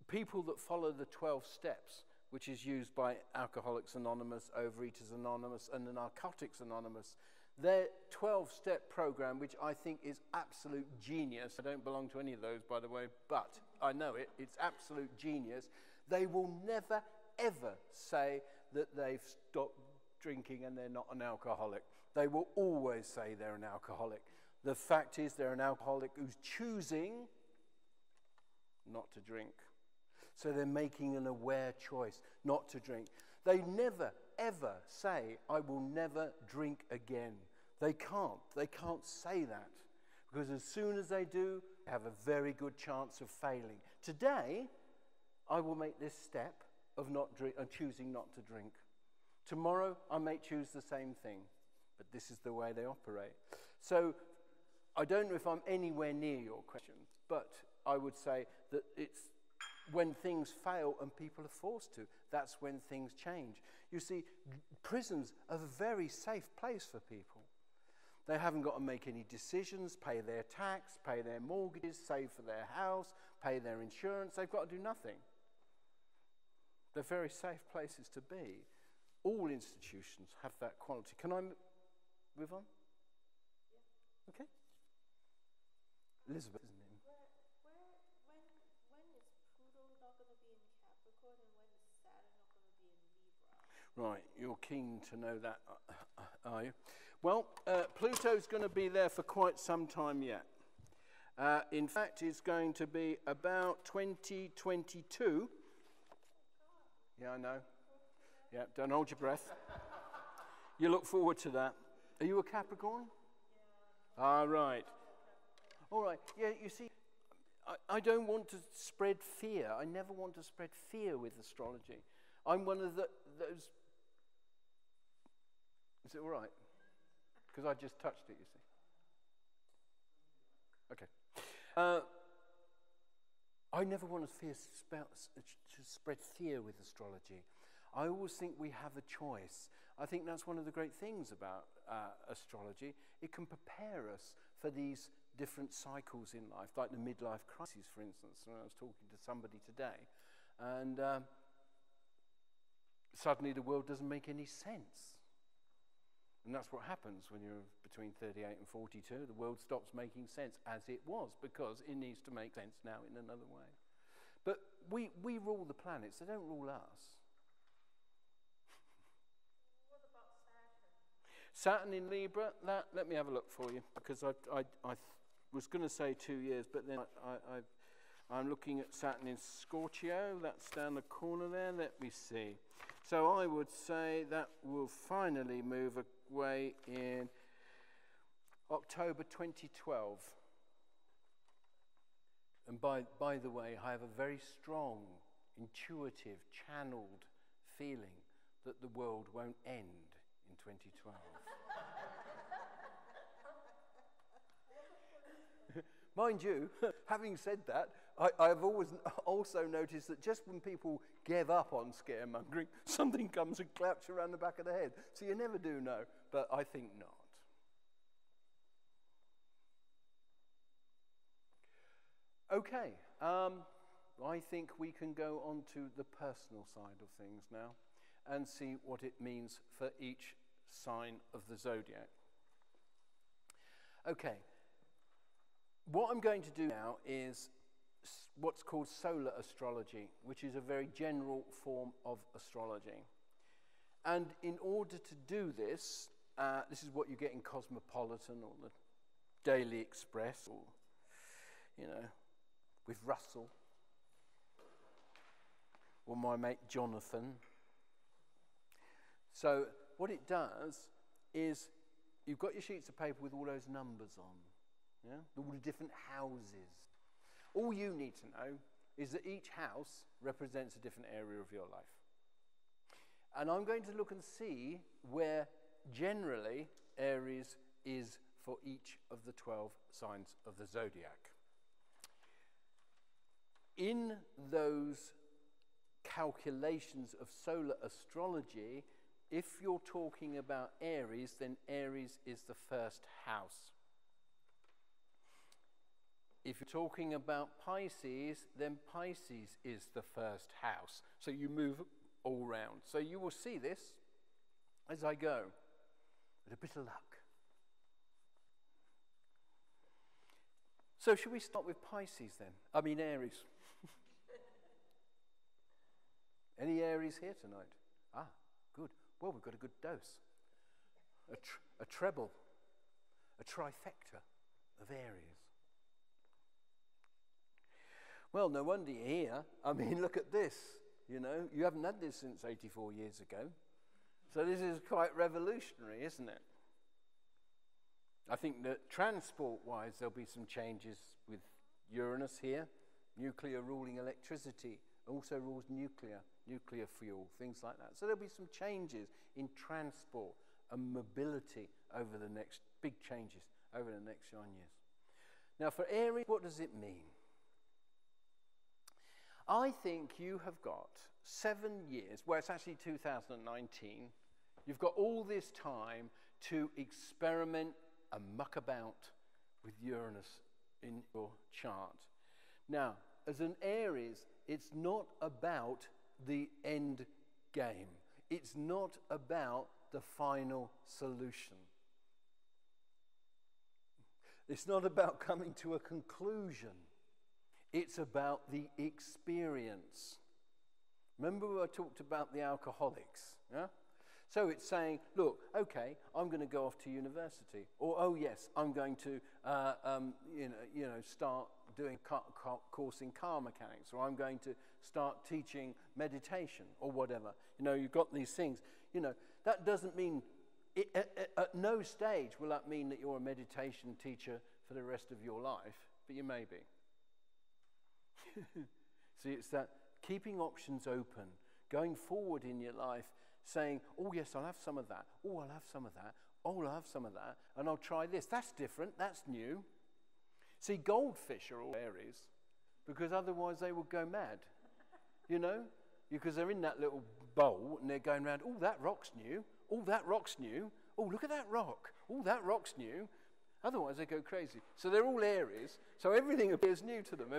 people that follow the 12 steps, which is used by Alcoholics Anonymous, Overeaters Anonymous, and the Narcotics Anonymous, their 12-step program, which I think is absolute genius. I don't belong to any of those, by the way, but I know it. It's absolute genius. They will never, ever say that they've stopped drinking and they're not an alcoholic. They will always say they're an alcoholic. The fact is they're an alcoholic who's choosing not to drink. So they're making an aware choice not to drink. They never, ever say, I will never drink again. They can't say that. Because as soon as they do, they have a very good chance of failing. Today, I will make this step of choosing not to drink. Tomorrow, I may choose the same thing. But this is the way they operate. So I don't know if I'm anywhere near your question, but I would say that it's when things fail and people are forced to, that's when things change. You see, prisons are a very safe place for people. They haven't got to make any decisions, pay their tax, pay their mortgages, save for their house, pay their insurance. They've got to do nothing. They're very safe places to be. All institutions have that quality. Can I move on? Yeah. Okay. Elizabeth, isn't it? When is Pluto not going to be in Capricorn, and when is Saturn not going to be in Libra? Right, you're keen to know that, are you? Well, Pluto's going to be there for quite some time yet. In fact, it's going to be about 2022. Yeah, I know. Yeah, don't hold your breath. You look forward to that. Are you a Capricorn? Yeah. Ah, right. All right. Yeah, you see, I don't want to spread fear. I never want to spread fear with astrology. I'm one of those... Is it all right? Because I just touched it, you see. Okay. I never want to spread fear with astrology. I always think we have a choice. I think that's one of the great things about astrology. It can prepare us for these different cycles in life, like the midlife crisis, for instance. When I was talking to somebody today, and suddenly the world doesn't make any sense. And that's what happens when you're between 38 and 42. The world stops making sense as it was, because it needs to make sense now in another way. But we rule the planets. They don't rule us. What about Saturn? Saturn in Libra, let me have a look for you, because I was going to say 2 years, but then I'm looking at Saturn in Scorpio. That's down the corner there. Let me see. So I would say that will finally move away in October 2012. And by the way, I have a very strong, intuitive, channeled feeling that the world won't end in 2012. Mind you, having said that, I've always also noticed that just when people give up on scaremongering, something comes and claps you around the back of the head. So you never do know, but I think not. Okay, I think we can go on to the personal side of things now and see what it means for each sign of the zodiac. Okay. What I'm going to do now is what's called solar astrology, which is a very general form of astrology. And in order to do this, This is what you get in Cosmopolitan or the Daily Express, or, you know, with Russell, or my mate Jonathan. So what it does is you've got your sheets of paper with all those numbers on, yeah? All the different houses. All you need to know is that each house represents a different area of your life. And I'm going to look and see where generally Aries is for each of the 12 signs of the zodiac. In those calculations of solar astrology, if you're talking about Aries, then Aries is the first house. If you're talking about Pisces, then Pisces is the first house. So you move all round. So you will see this as I go, with a bit of luck. So should we start with Pisces then? I mean Aries. Any Aries here tonight? Ah, good. Well, we've got a good dose. A treble, a trifecta of Aries. Well, no wonder you're here. I mean, look at this. You know, you haven't had this since 84 years ago. So this is quite revolutionary, isn't it? I think that transport-wise, there'll be some changes with Uranus here. Nuclear ruling electricity, also rules nuclear fuel, things like that. So there'll be some changes in transport and mobility over the next, big changes over the next 9 years. Now for Aries, what does it mean? I think you have got 7 years, well it's actually 2019, you've got all this time to experiment and muck about with Uranus in your chart. Now, as an Aries, it's not about the end game. It's not about the final solution. It's not about coming to a conclusion. It's about the experience. Remember I talked about the alcoholics, yeah? So it's saying, look, okay, I'm going to go off to university. Or, oh yes, I'm going to, start doing a course in car mechanics. Or I'm going to start teaching meditation or whatever. You know, you've got these things. You know, that doesn't mean, at no stage will that mean that you're a meditation teacher for the rest of your life. But you may be. See, it's that keeping options open, going forward in your life, saying, oh yes, I'll have some of that. Oh, I'll have some of that. Oh, I'll have some of that. And I'll try this. That's different. That's new. See, goldfish are all Aries because otherwise they would go mad. You know? Because they're in that little bowl and they're going around, oh, that rock's new. Oh, that rock's new. Oh, look at that rock. Oh, that rock's new. Otherwise they go crazy. So they're all Aries. So everything appears new to them.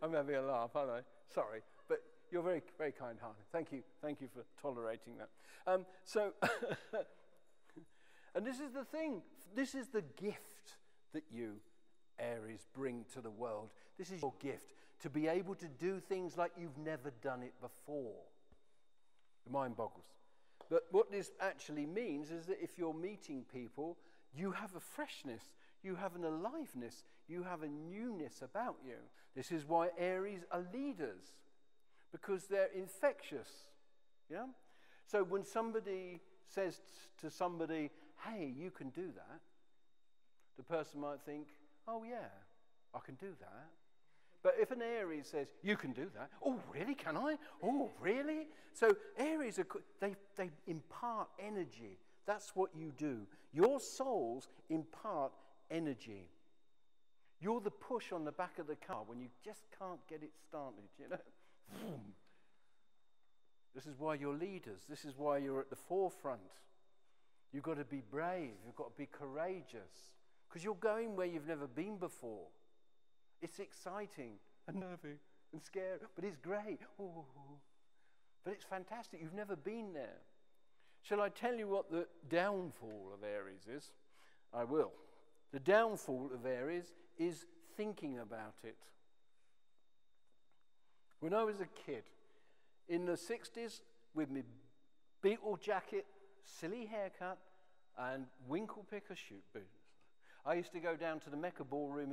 I'm having a laugh, aren't I? Sorry. But you're very, very kind-hearted. Thank you for tolerating that. And this is the thing. This is the gift that you, Aries, bring to the world. This is your gift, to be able to do things like you've never done it before. The mind boggles. But what this actually means is that if you're meeting people, you have a freshness, you have an aliveness, you have a newness about you. This is why Aries are leaders, because they're infectious. Yeah? So when somebody says to somebody, hey, you can do that, the person might think, oh yeah, I can do that. But if an Aries says, you can do that, oh really, can I? Oh really? So Aries, they impart energy. That's what you do. Your souls impart energy. You're the push on the back of the car when you just can't get it started, you know? This is why you're leaders. This is why you're at the forefront. You've got to be brave. You've got to be courageous. Because you're going where you've never been before. It's exciting and nervy and scary, but it's great. Ooh. But it's fantastic. You've never been there. Shall I tell you what the downfall of Aries is? I will. The downfall of Aries is thinking about it. When I was a kid, in the 60s, with my Beatle jacket, silly haircut, and winkle pick or shoot business. I used to go down to the Mecca Ballroom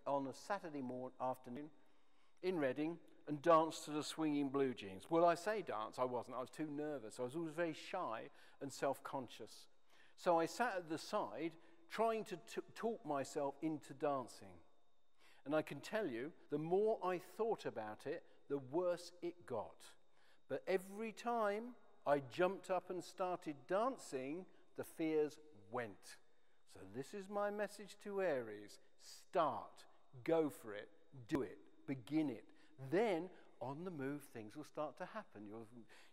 on a Saturday afternoon in Reading and dance to the swinging blue jeans. Well, I say dance, I wasn't. I was too nervous. I was always very shy and self-conscious. So I sat at the side trying to talk myself into dancing. And I can tell you, the more I thought about it, the worse it got. But every time I jumped up and started dancing, the fears went. So this is my message to Aries. Start, go for it, do it, begin it. Then, on the move, things will start to happen.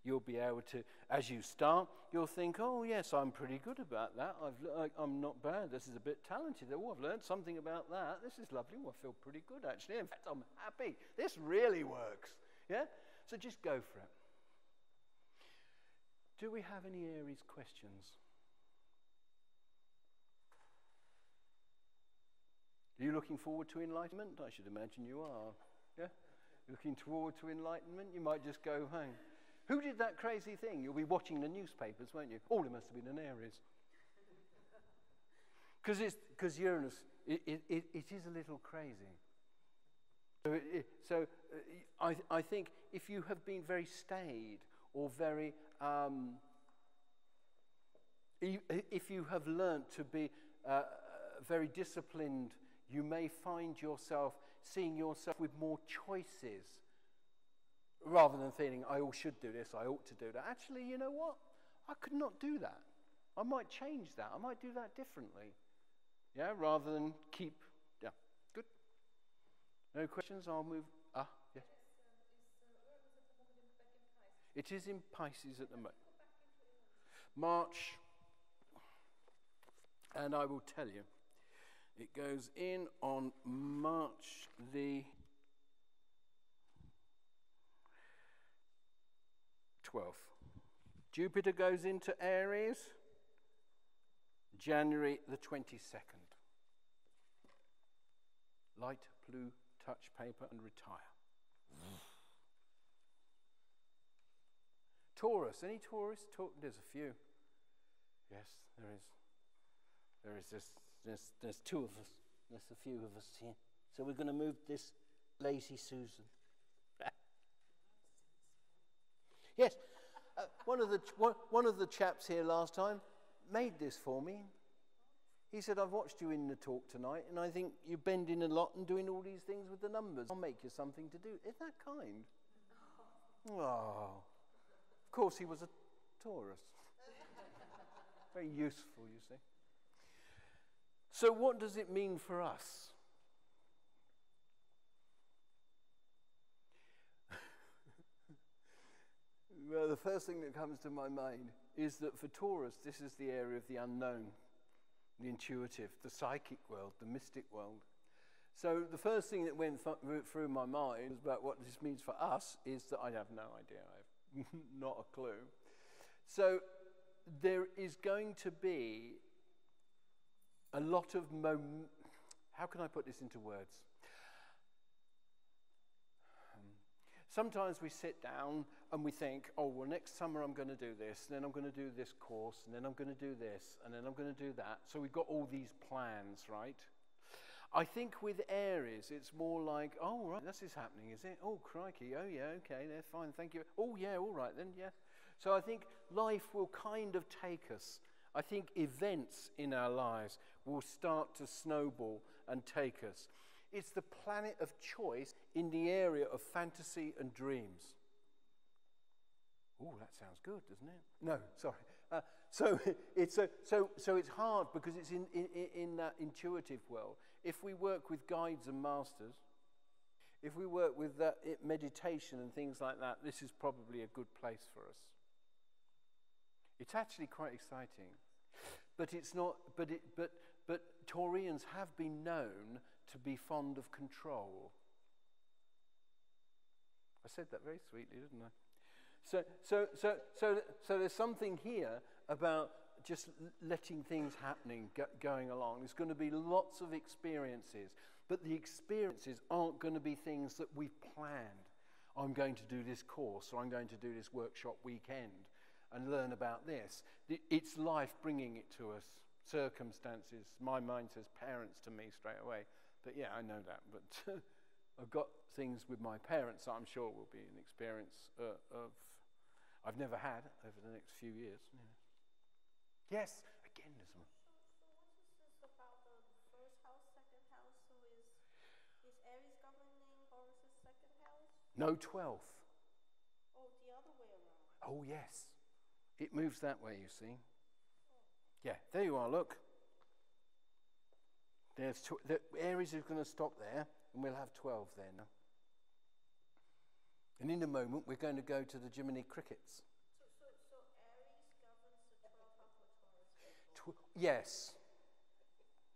You'll be able to, as you start, you'll think, oh yes, I'm pretty good about that. I'm not bad. This is a bit talented. Oh, I've learned something about that. This is lovely. Oh, I feel pretty good, actually. In fact, I'm happy. This really works. Yeah? So just go for it. Do we have any Aries questions? Are you looking forward to enlightenment? I should imagine you are. Yeah? Looking forward to enlightenment? You might just go home. Who did that crazy thing? You'll be watching the newspapers, won't you? Oh, it must have been an Aries. Because Uranus, it is a little crazy. So I think if you have been very staid or very, if you have learnt to be very disciplined, you may find yourself seeing yourself with more choices rather than feeling, I should do this, I ought to do that. Actually, you know what? I could not do that. I might change that. I might do that differently. Yeah, rather than keep, yeah, good. No questions? I'll move. Yes. It is in Pisces at the moment. March, and I will tell you. It goes in on March the 12th. Jupiter goes into Aries, January the 22nd. Light blue, touch paper and retire. Taurus, any Taurus? There's a few. Yes, there is. There is there's two of us. There's a few of us here. So we're going to move this lazy Susan. Yes, one of the chaps here last time made this for me. He said, I've watched you in the talk tonight, and I think you're bending a lot and doing all these things with the numbers. I'll make you something to do. Isn't that kind? Oh. Of course, he was a Taurus. Very useful, you see. So what does it mean for us? Well, the first thing that comes to my mind is that for Taurus, this is the area of the unknown, the intuitive, the psychic world, the mystic world. So the first thing that went through my mind about what this means for us is that I have no idea. I have not a clue. So there is going to be a lot of how can I put this into words? Sometimes we sit down and we think, oh, well, next summer I'm going to do this, and then I'm going to do this course, and then I'm going to do this, and then I'm going to do that. So we've got all these plans, right? I think with Aries, it's more like, oh, right, this is happening, is it? Oh, crikey, oh, yeah, okay, they're fine, thank you. Oh, yeah, all right then, yeah. So I think life will kind of take us. I think events in our lives will start to snowball and take us. It's the planet of choice in the area of fantasy and dreams. Oh, that sounds good, doesn't it? No, sorry. So it's hard because it's in that intuitive world. If we work with guides and masters, if we work with that meditation and things like that, this is probably a good place for us. It's actually quite exciting, but it's not. But Taurians have been known to be fond of control. I said that very sweetly, didn't I? So there's something here about just letting things happening, going along. There's going to be lots of experiences, but the experiences aren't going to be things that we've planned. I'm going to do this course, or I'm going to do this workshop weekend. and learn about this. It's life bringing it to us, circumstances. My mind says parents to me straight away. But yeah, I know that. But I've got things with my parents that I'm sure will be an experience of I've never had over the next few years. Yeah. Yes, again, there's one. So what is this about the first house, second house? So is Aries governing Taurus's second house? No, 12th. Oh, the other way around. Oh, yes. It moves that way, you see. Yeah, there you are, look. The Aries is going to stop there, and we'll have 12 there now. And in a moment, we're going to go to the Gemini crickets. So Aries governs the 12th house of Taurus? Yes.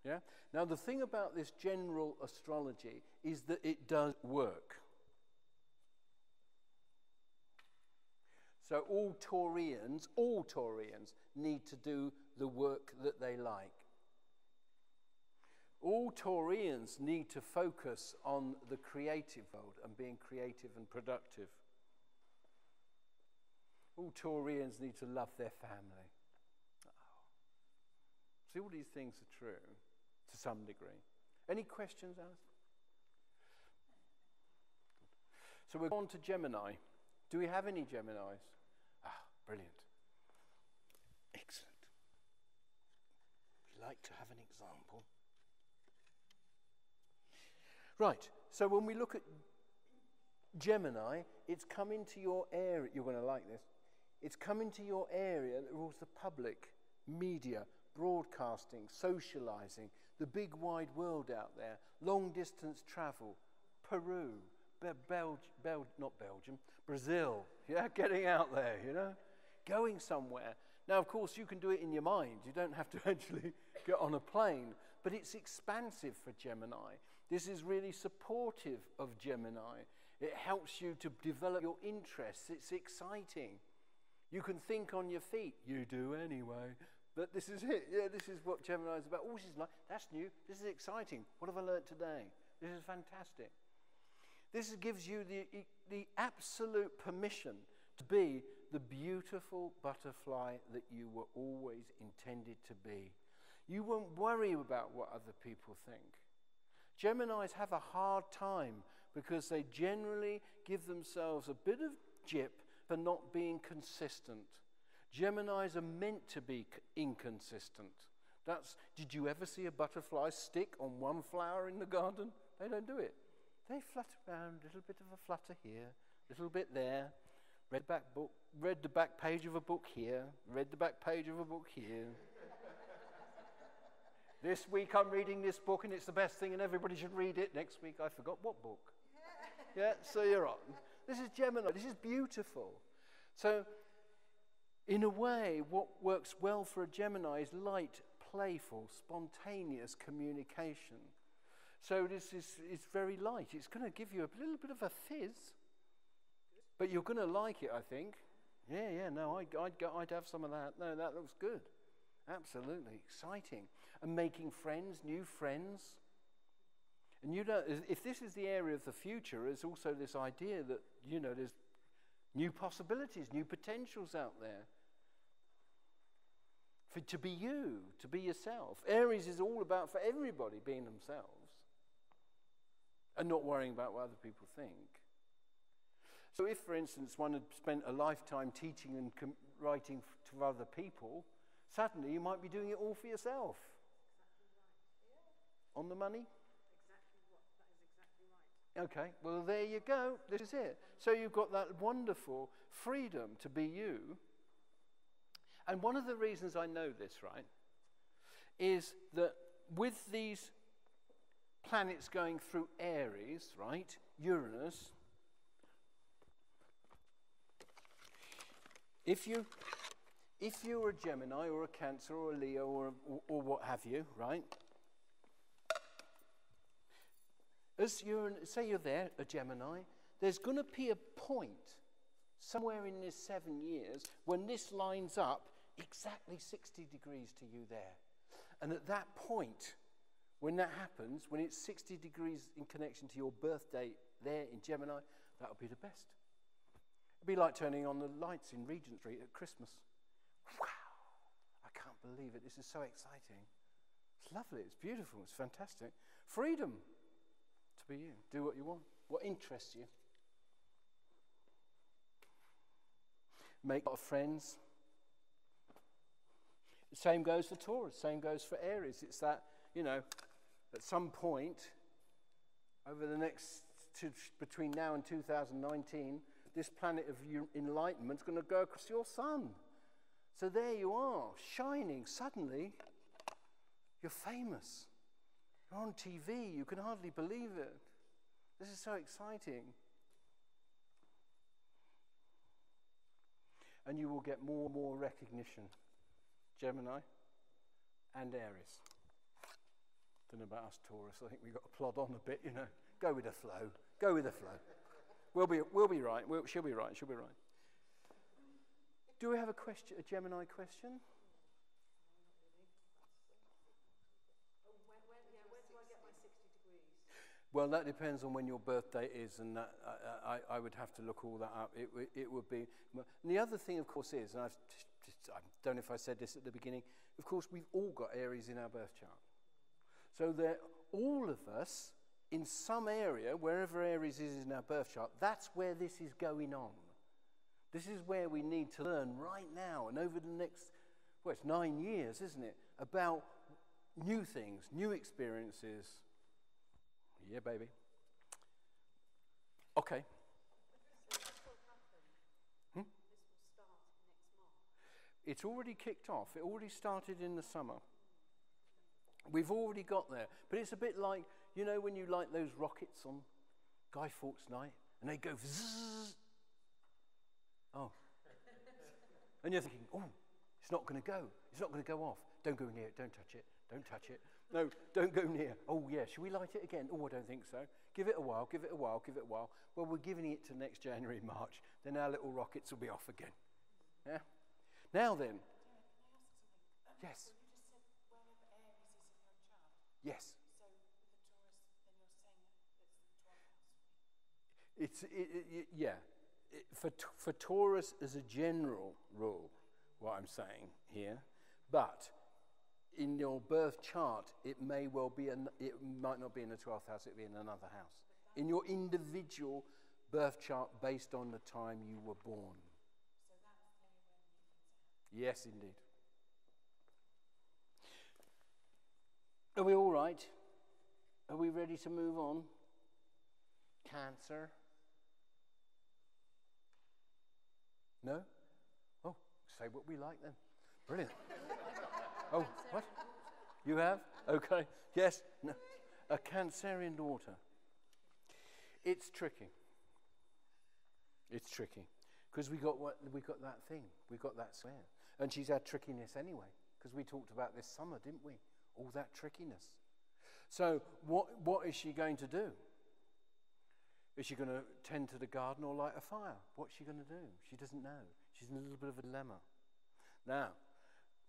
Yeah. Now, the thing about this general astrology is that it does work. So all Taurians need to do the work that they like. All Taurians need to focus on the creative world and being creative and productive. All Taurians need to love their family. See, all these things are true to some degree. Any questions, Alice? So we're on to Gemini. Do we have any Geminis? Ah, brilliant. Excellent. We like to have an example. Right, so when we look at Gemini, it's come into your area. You're going to like this. It's come into your area that rules the public, media, broadcasting, socializing, the big wide world out there, long distance travel, Peru, not Belgium, Brazil, yeah, getting out there, you know, going somewhere. Now, of course, you can do it in your mind. You don't have to actually get on a plane, but it's expansive for Gemini. This is really supportive of Gemini. It helps you to develop your interests. It's exciting. You can think on your feet. You do anyway. But this is it. Yeah, this is what Gemini is about. Oh, this is nice. That's new. This is exciting. What have I learnt today? This is fantastic. This gives you the absolute permission to be the beautiful butterfly that you were always intended to be. You won't worry about what other people think. Geminis have a hard time because they generally give themselves a bit of jip for not being consistent. Geminis are meant to be inconsistent. Did you ever see a butterfly stick on one flower in the garden? They don't do it. They flutter around, a little bit of a flutter here, a little bit there. Read the back page of a book here, read the back page of a book here. This week I'm reading this book and it's the best thing and everybody should read it. Next week I forgot what book. Yeah, so you're on. This is Gemini. This is beautiful. So, in a way, what works well for a Gemini is light, playful, spontaneous communication. So this is very light. It's going to give you a little bit of a fizz, but you're going to like it, I think. Yeah, no, I'd have some of that. No, that looks good. Absolutely exciting. And making friends, new friends. And you know, if this is the area of the future, there's also this idea that, you know, there's new possibilities, new potentials out there. To be you, to be yourself. Aries is all about, for everybody, being themselves and not worrying about what other people think. So if, for instance, one had spent a lifetime teaching and writing to other people, suddenly you might be doing it all for yourself. Exactly right. Yeah. On the money? That is exactly right. Okay, well, there you go. This is it. So you've got that wonderful freedom to be you. And one of the reasons I know this, right, is that with these planets going through Aries, right, Uranus, if you're a Gemini or a Cancer or a Leo or what have you, right, as say you're there, a Gemini, there's going to be a point somewhere in this 7 years when this lines up exactly 60 degrees to you there. And at that point, when that happens, when it's 60 degrees in connection to your birth date there in Gemini, that'll be the best. It'd be like turning on the lights in Regent Street at Christmas. Wow, I can't believe it. This is so exciting. It's lovely, it's beautiful, it's fantastic. Freedom to be you. Do what you want, what interests you. Make a lot of friends. The same goes for Taurus, same goes for Aries. It's that, at some point, over the next, between now and 2019, this planet of enlightenment is going to go across your sun. So there you are, shining. Suddenly, you're famous. You're on TV. You can hardly believe it. This is so exciting. And you will get more and more recognition. Gemini and Aries. Don't know about us Taurus. I think we've got to plod on a bit, Go with the flow. Go with the flow. We'll be right. She'll be right. She'll be right. Do we have a question? A Gemini question? When do I get my 60 degrees? Well, that depends on when your birthday is, and that, I would have to look all that up. It would be. And the other thing, of course, is, and I don't know if I said this at the beginning. Of course, we've all got Aries in our birth chart, so that all of us, in some area, wherever Aries is in our birth chart, that's where this is going on. This is where we need to learn right now and over the next, it's 9 years, isn't it? About new things, new experiences. Yeah, baby. Okay. So this will happen. This will start next March. It's already kicked off. It already started in the summer. We've already got there. But it's a bit like, when you light those rockets on Guy Fawkes Night and they go zzz. Oh. And you're thinking, it's not going to go. It's not going to go off. Don't go near it. Don't touch it. Don't touch it. No, don't go near. Oh, yeah. Should we light it again? Oh, I don't think so. Give it a while. Give it a while. Give it a while. Well, we're giving it to next January, March. Then our little rockets will be off again. Yeah? Now then. Can I ask something? Yes. You just said wherever Aries is in your chart. Yes. So with the Taurus, then you're saying that it's the 12th house. Yeah. For Taurus as a general rule, what I'm saying here, but in your birth chart, it may well be, it might not be in the 12th house, it'll be in another house. In your individual birth chart based on the time you were born. So that's the only when new things happen. Yes, indeed. Are we all right? Are we ready to move on? Cancer? No? Oh, say what we like then. Brilliant. Oh, what? You have? Okay. Yes? No. A Cancerian daughter. It's tricky. It's tricky. Because we got that thing. We got that square. And she's had trickiness anyway. Because we talked about this summer, didn't we? All that trickiness. So what is she going to do? Is she going to tend to the garden or light a fire? What's she going to do? She doesn't know. She's in a little bit of a dilemma. Now,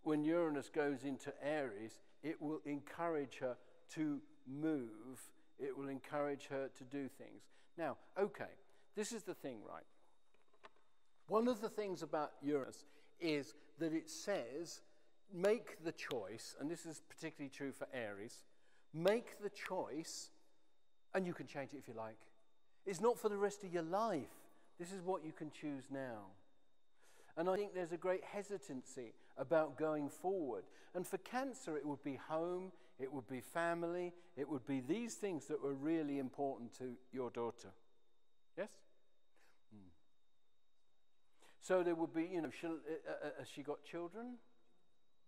when Uranus goes into Aries, it will encourage her to move. It will encourage her to do things. Now, okay, this is the thing, right? One of the things about Uranus is that it says, make the choice, and this is particularly true for Aries, make the choice, and you can change it if you like. It's not for the rest of your life. This is what you can choose now. And I think there's a great hesitancy about going forward. And for Cancer, it would be home, it would be family, it would be these things that were really important to your daughter. Yes? So there would be, has she got children?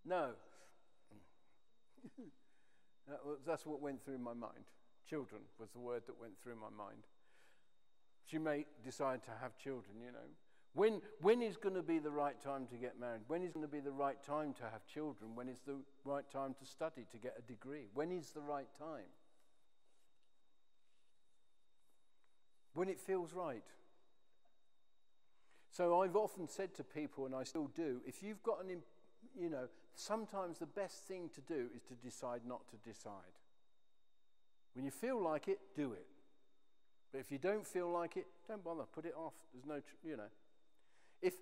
No. That's what went through my mind. Children was the word that went through my mind. She may decide to have children, When is going to be the right time to get married? When is going to be the right time to have children? When is the right time to study, to get a degree? When is the right time? When it feels right. So I've often said to people, and I still do, if you've got sometimes the best thing to do is to decide not to decide. When you feel like it, do it. But if you don't feel like it, don't bother, put it off. There's no, If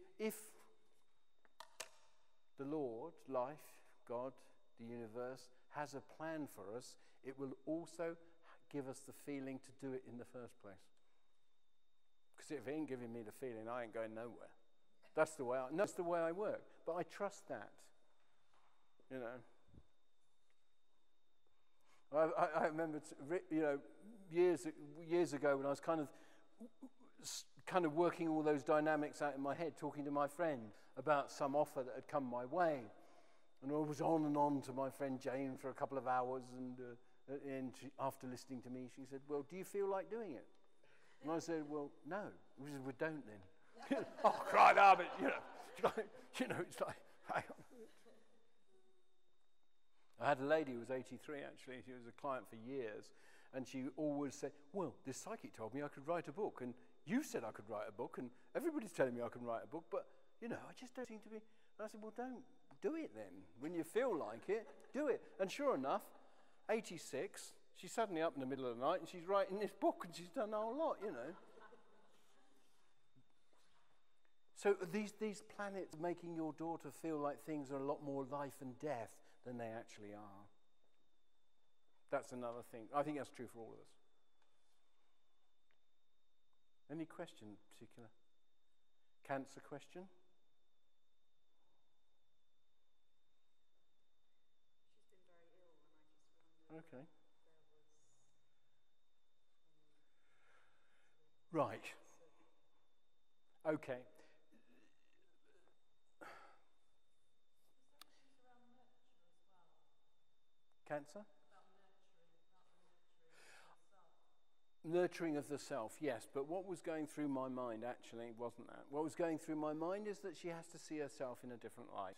the Lord, life, God, the universe, has a plan for us, it will also give us the feeling to do it in the first place. Because if it ain't giving me the feeling, I ain't going nowhere. That's the way I work. But I trust that. You know. I remember, years ago when I was kind of working all those dynamics out in my head, talking to my friend about some offer that had come my way. And I was on and on to my friend Jane for a couple of hours, and after listening to me, she said, well, do you feel like doing it? And I said, well, no. She said, well, don't then. Oh, cried out, but, it's like, hang on. I had a lady who was 83, actually. She was a client for years, and she always said, well, this psychic told me I could write a book, and you said I could write a book, and everybody's telling me I can write a book, but, I just don't seem to be. And I said, well, don't do it then. When you feel like it, do it. And sure enough, 86, she's suddenly up in the middle of the night, and she's writing this book, and she's done a whole lot, So these planets making your daughter feel like things are a lot more life and death than they actually are. That's another thing. I think that's true for all of us. Any question in particular? Cancer question? She's been very ill, and I just wondered Okay. if there was Right. Okay. Cancer? Nurturing of the self, yes. But what was going through my mind actually wasn't that. What was going through my mind is that she has to see herself in a different light.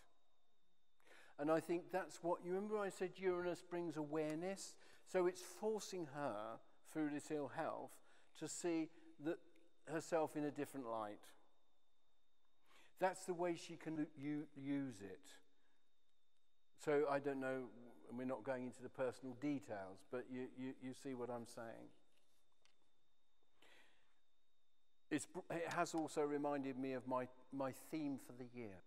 And I think that's what, you remember I said Uranus brings awareness? So it's forcing her, through this ill health, to see herself in a different light. That's the way she can use it. So I don't know, and we're not going into the personal details, but you see what I'm saying. It has also reminded me of my theme for the year,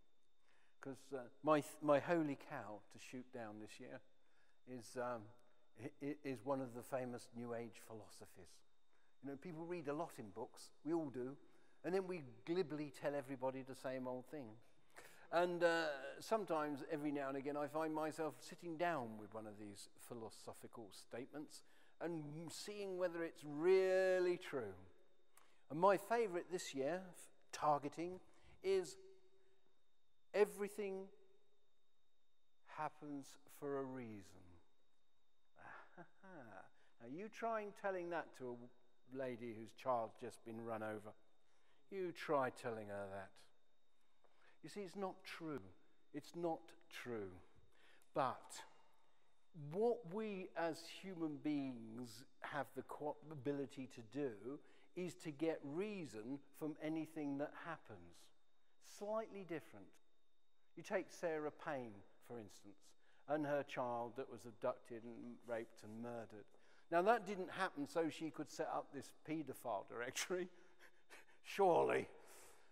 because my holy cow to shoot down this year is one of the famous New Age philosophies. People read a lot in books, we all do, and then we glibly tell everybody the same old thing. And sometimes, every now and again, I find myself sitting down with one of these philosophical statements and seeing whether it's really true. And my favourite this year, targeting, is everything happens for a reason. Now you try telling that to a lady whose child's just been run over. You try telling her that. You see, it's not true. It's not true. But what we as human beings have the ability to do is to get reason from anything that happens. Slightly different. You take Sarah Payne, for instance, and her child that was abducted and raped and murdered. Now, that didn't happen so she could set up this paedophile directory, surely.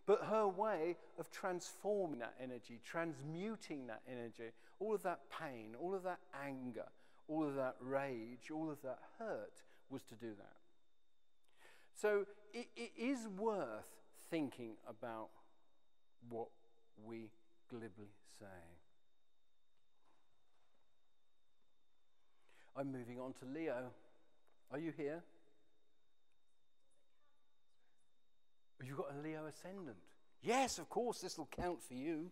But her way of transforming that energy, transmuting that energy, all of that pain, all of that anger, all of that rage, all of that hurt, was to do that. So it is worth thinking about what we glibly say. I'm moving on to Leo. Are you here? You've got a Leo ascendant. Yes, of course, this will count for you.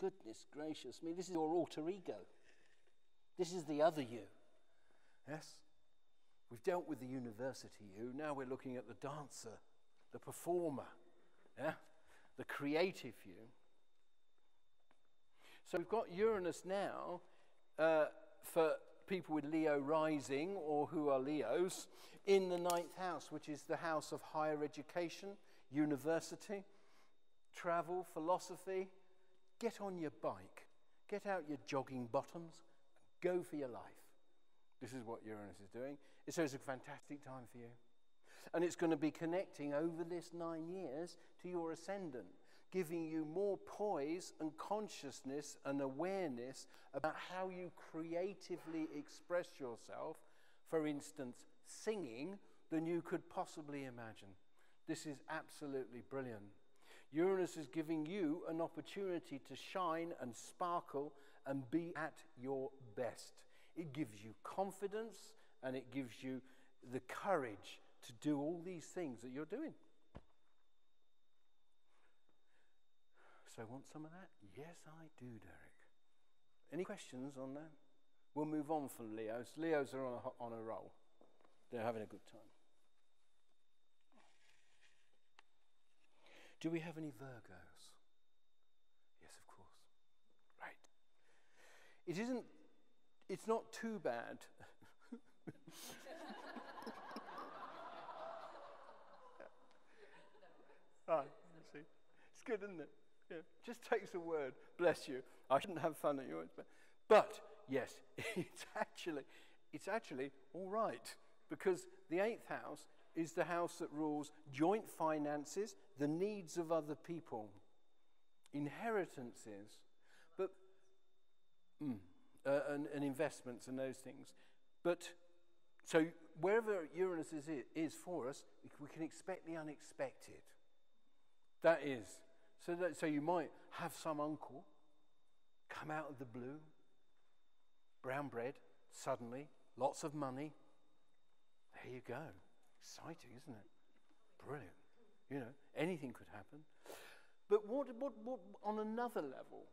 Goodness gracious me, this is your alter ego. This is the other you. Yes? We've dealt with the university you, now we're looking at the dancer, the performer, yeah? The creative you. So we've got Uranus now for people with Leo rising or who are Leos in the 9th house, which is the house of higher education, university, travel, philosophy. Get on your bike, get out your jogging bottoms, go for your life. This is what Uranus is doing. So it's a fantastic time for you. And it's going to be connecting over this 9 years to your ascendant. giving you more poise and consciousness and awareness about how you creatively express yourself, for instance, singing, than you could possibly imagine. This is absolutely brilliant. Uranus is giving you an opportunity to shine and sparkle and be at your best. It gives you confidence and it gives you the courage to do all these things that you're doing. So want some of that? Yes, I do, Derek. Any questions on that? We'll move on from Leos. Leos are on a roll. They're having a good time. Do we have any Virgos? Yes, of course. Right. It's not too bad. Ah, you see. It's good, isn't it? Yeah. Just takes a word. Bless you. I shouldn't have fun at yours. But yes, it's actually all right, because the 8th house is the house that rules joint finances, the needs of other people, inheritances, but and investments and those things. But so wherever Uranus is for us, we can expect the unexpected. That is. So you might have some uncle come out of the blue, brown bread, suddenly, lots of money. There you go. Exciting, isn't it? Brilliant. You know, anything could happen. But what on another level,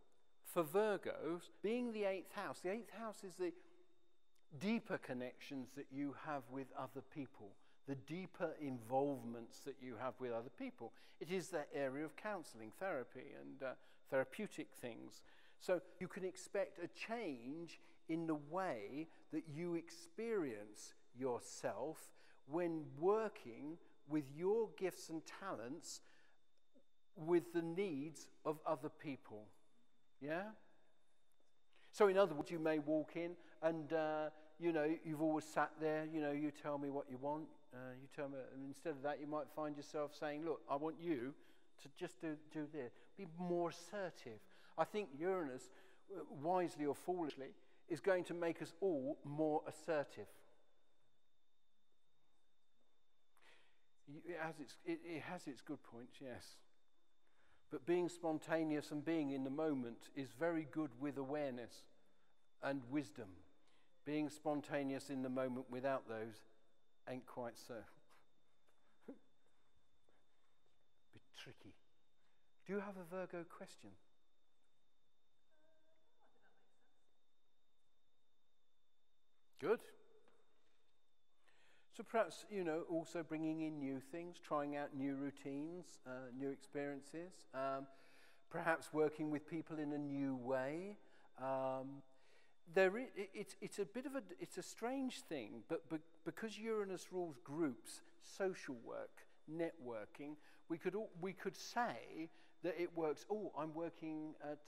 for Virgos, being the 8th house is the deeper connections that you have with other people, the deeper involvements that you have with other people. It is that area of counseling, therapy, and therapeutic things. So you can expect a change in the way that you experience yourself when working with your gifts and talents with the needs of other people. Yeah? So in other words, you may walk in and, you've always sat there, you tell me what you want, you tell me, and instead of that, you might find yourself saying, look, I want you to just do this. Be more assertive. I think Uranus, wisely or foolishly, is going to make us all more assertive. It has its good points, yes. But being spontaneous and being in the moment is very good with awareness and wisdom. Being spontaneous in the moment without those ain't quite so. Bit tricky. Do you have a Virgo question? I think that makes sense. Good. So perhaps, also bringing in new things, trying out new routines, new experiences, perhaps working with people in a new way. It's a strange thing, but because Uranus rules groups, social work, networking, we could say that it works. Oh, I'm working at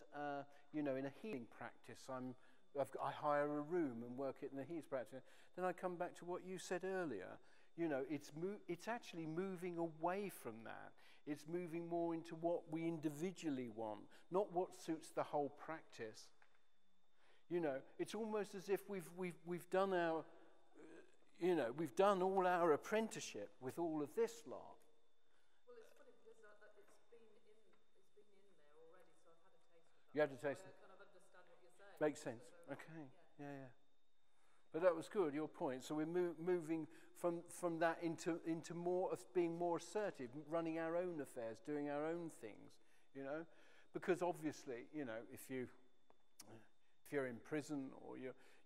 in a healing practice. I hire a room and work it in the healing practice. Then I come back to what you said earlier. It's actually moving away from that. It's moving more into what we individually want, not what suits the whole practice. It's almost as if we've done our, we've done all our apprenticeship with all of this lot. Well, it's funny because it's been in there already, so I've had a taste of that. You had a taste. So I kind of understand what you're saying. Makes sense. Okay. Yeah. But that was good, your point. So we're moving from that into more of being more assertive, running our own affairs, doing our own things. Because obviously, if you're in prison or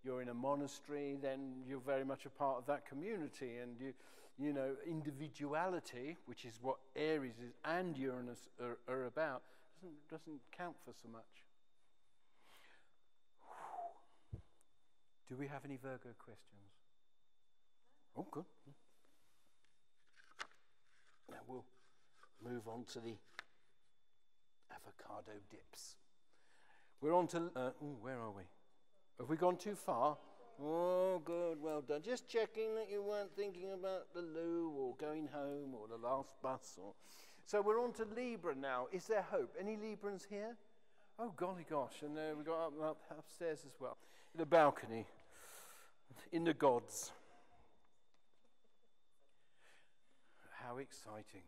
you're in a monastery, then you're very much a part of that community, and individuality, which is what Aries is and Uranus are about, doesn't count for so much. Do we have any Virgo questions? Oh, good. Now we'll move on to the avocado dips. We're on to, where are we? Have we gone too far? Oh, good, well done. Just checking that you weren't thinking about the loo or going home or the last bus or So we're on to Libra now. Is there hope? Any Librans here? Oh, golly gosh. And we've got upstairs as well. The balcony. In the gods. How exciting.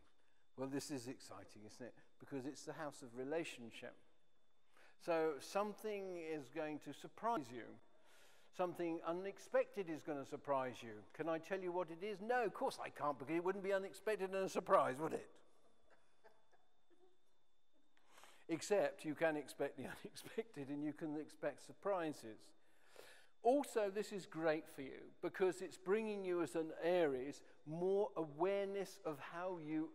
Well, this is exciting, isn't it? Because it's the house of relationship. So something is going to surprise you. Something unexpected is going to surprise you. Can I tell you what it is? No, of course I can't, because it wouldn't be unexpected and a surprise, would it? Except you can expect the unexpected and you can expect surprises. Also, this is great for you because it's bringing you as an Aries more awareness of how you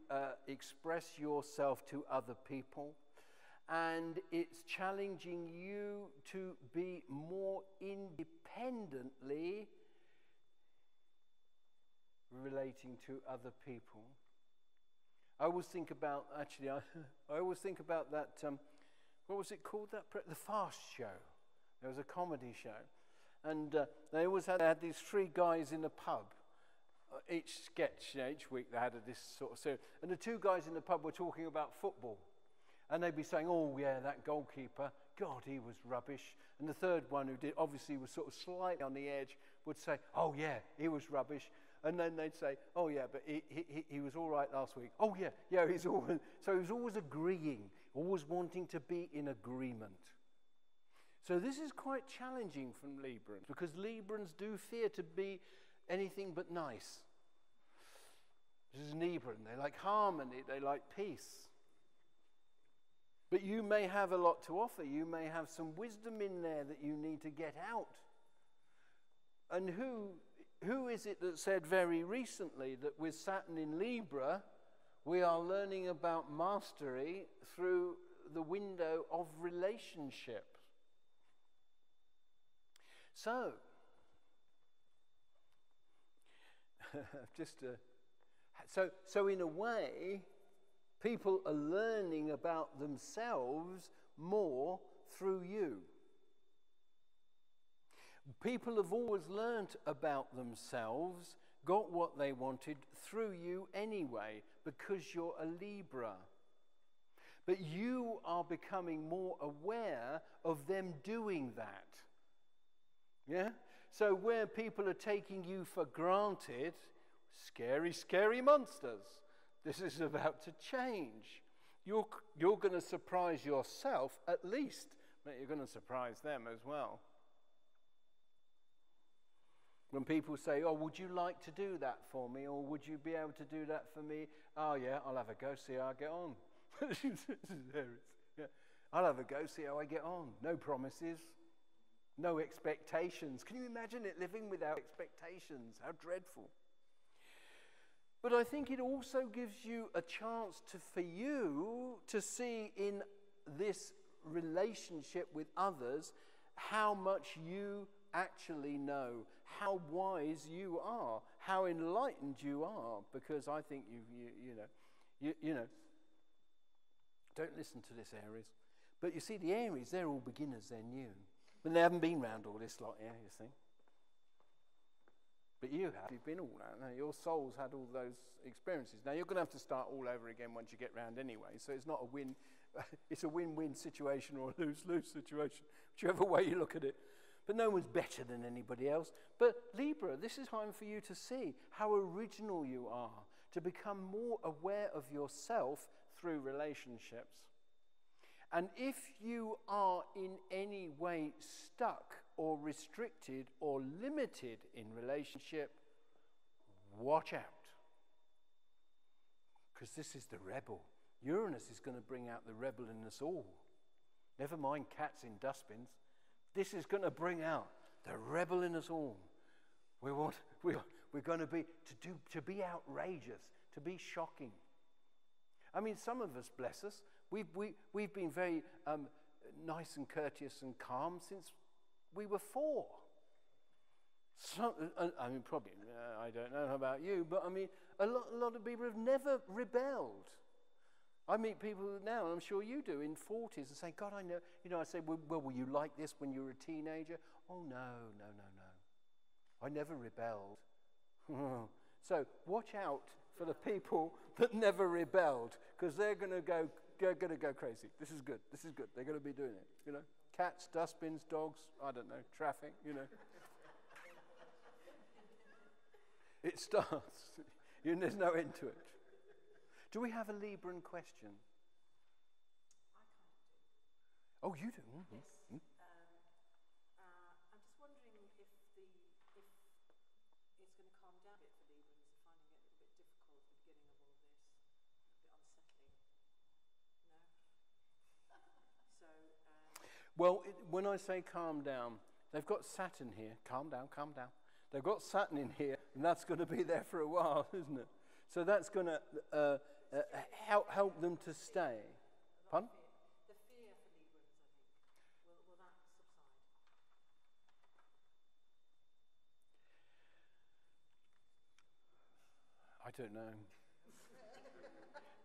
express yourself to other people. And it's challenging you to be more independently relating to other people. I always think about, actually, I always think about that, what was it called? The Fast Show. There was a comedy show. And they always had these three guys in a pub. Each sketch, each week they had this sort of series. And the two guys in the pub were talking about football. And they'd be saying, oh yeah, that goalkeeper, God, he was rubbish. And the third one, who obviously was sort of slightly on the edge, would say, oh yeah, he was rubbish. And then they'd say, oh yeah, but he was all right last week. Oh yeah, he's always... So he was always agreeing, always wanting to be in agreement. So this is quite challenging from Librans, because Librans do fear to be anything but nice. This is Libran. They like harmony, they like peace. But you may have a lot to offer. You may have some wisdom in there that you need to get out. And who is it that said very recently that with Saturn in Libra, we are learning about mastery through the window of relationship? So, so in a way, people are learning about themselves more through you. People have always learnt about themselves, got what they wanted through you anyway, because you're a Libra. But you are becoming more aware of them doing that. Yeah? So where people are taking you for granted, scary, scary monsters. This is about to change. You're going to surprise yourself at least, but you're going to surprise them as well. When people say, oh, would you like to do that for me? Or would you be able to do that for me? Oh, yeah, I'll have a go, see how I get on. Yeah. I'll have a go, see how I get on. No promises. No expectations. Can you imagine it, living without expectations? How dreadful. But I think it also gives you a chance for you to see in this relationship with others how much you actually know, how wise you are, how enlightened you are. Because I think you know, don't listen to this, Aries. But you see, the Aries, they're all beginners, they're new. But they haven't been round all this lot, yeah, you see. But you have. You've been all around. Your soul's had all those experiences. Now, you're going to have to start all over again once you get round anyway. So it's not a win. It's a win-win situation or a lose-lose situation, whichever way you look at it. But no one's better than anybody else. But Libra, this is time for you to see how original you are, to become more aware of yourself through relationships. And if you are in any way stuck or restricted or limited in relationship, watch out. Because this is the rebel. Uranus is going to bring out the rebel in us all. Never mind cats in dustbins. This is going to bring out the rebel in us all. We're going to be outrageous, to be shocking. I mean, some of us, bless us, we've been very nice and courteous and calm since we were 4. I mean, probably, I don't know about you, but I mean, a lot of people have never rebelled. I meet people now, and I'm sure you do, in 40s, and say, God, I know, I say, well, were you like this when you were a teenager? Oh, no. I never rebelled. So watch out for the people that never rebelled, because they're going to go crazy. This is good. This is good. They're going to be doing it. You know, cats, dustbins, dogs. I don't know, traffic. You know, it starts. There's no end to it. Do we have a Libran question? I kind of do. Oh, you do. Mm-hmm. Yes. I'm just wondering if it's going to calm down a bit for Librans. They're finding it a little bit difficult at the beginning of all this, a bit unsettling. No. So. Well, when I say calm down, they've got Saturn here. Calm down, calm down. They've got Saturn in here, and that's going to be there for a while, isn't it? So that's going to help them to stay. Pardon? The fear for Librans, I think, will that subside? I don't know.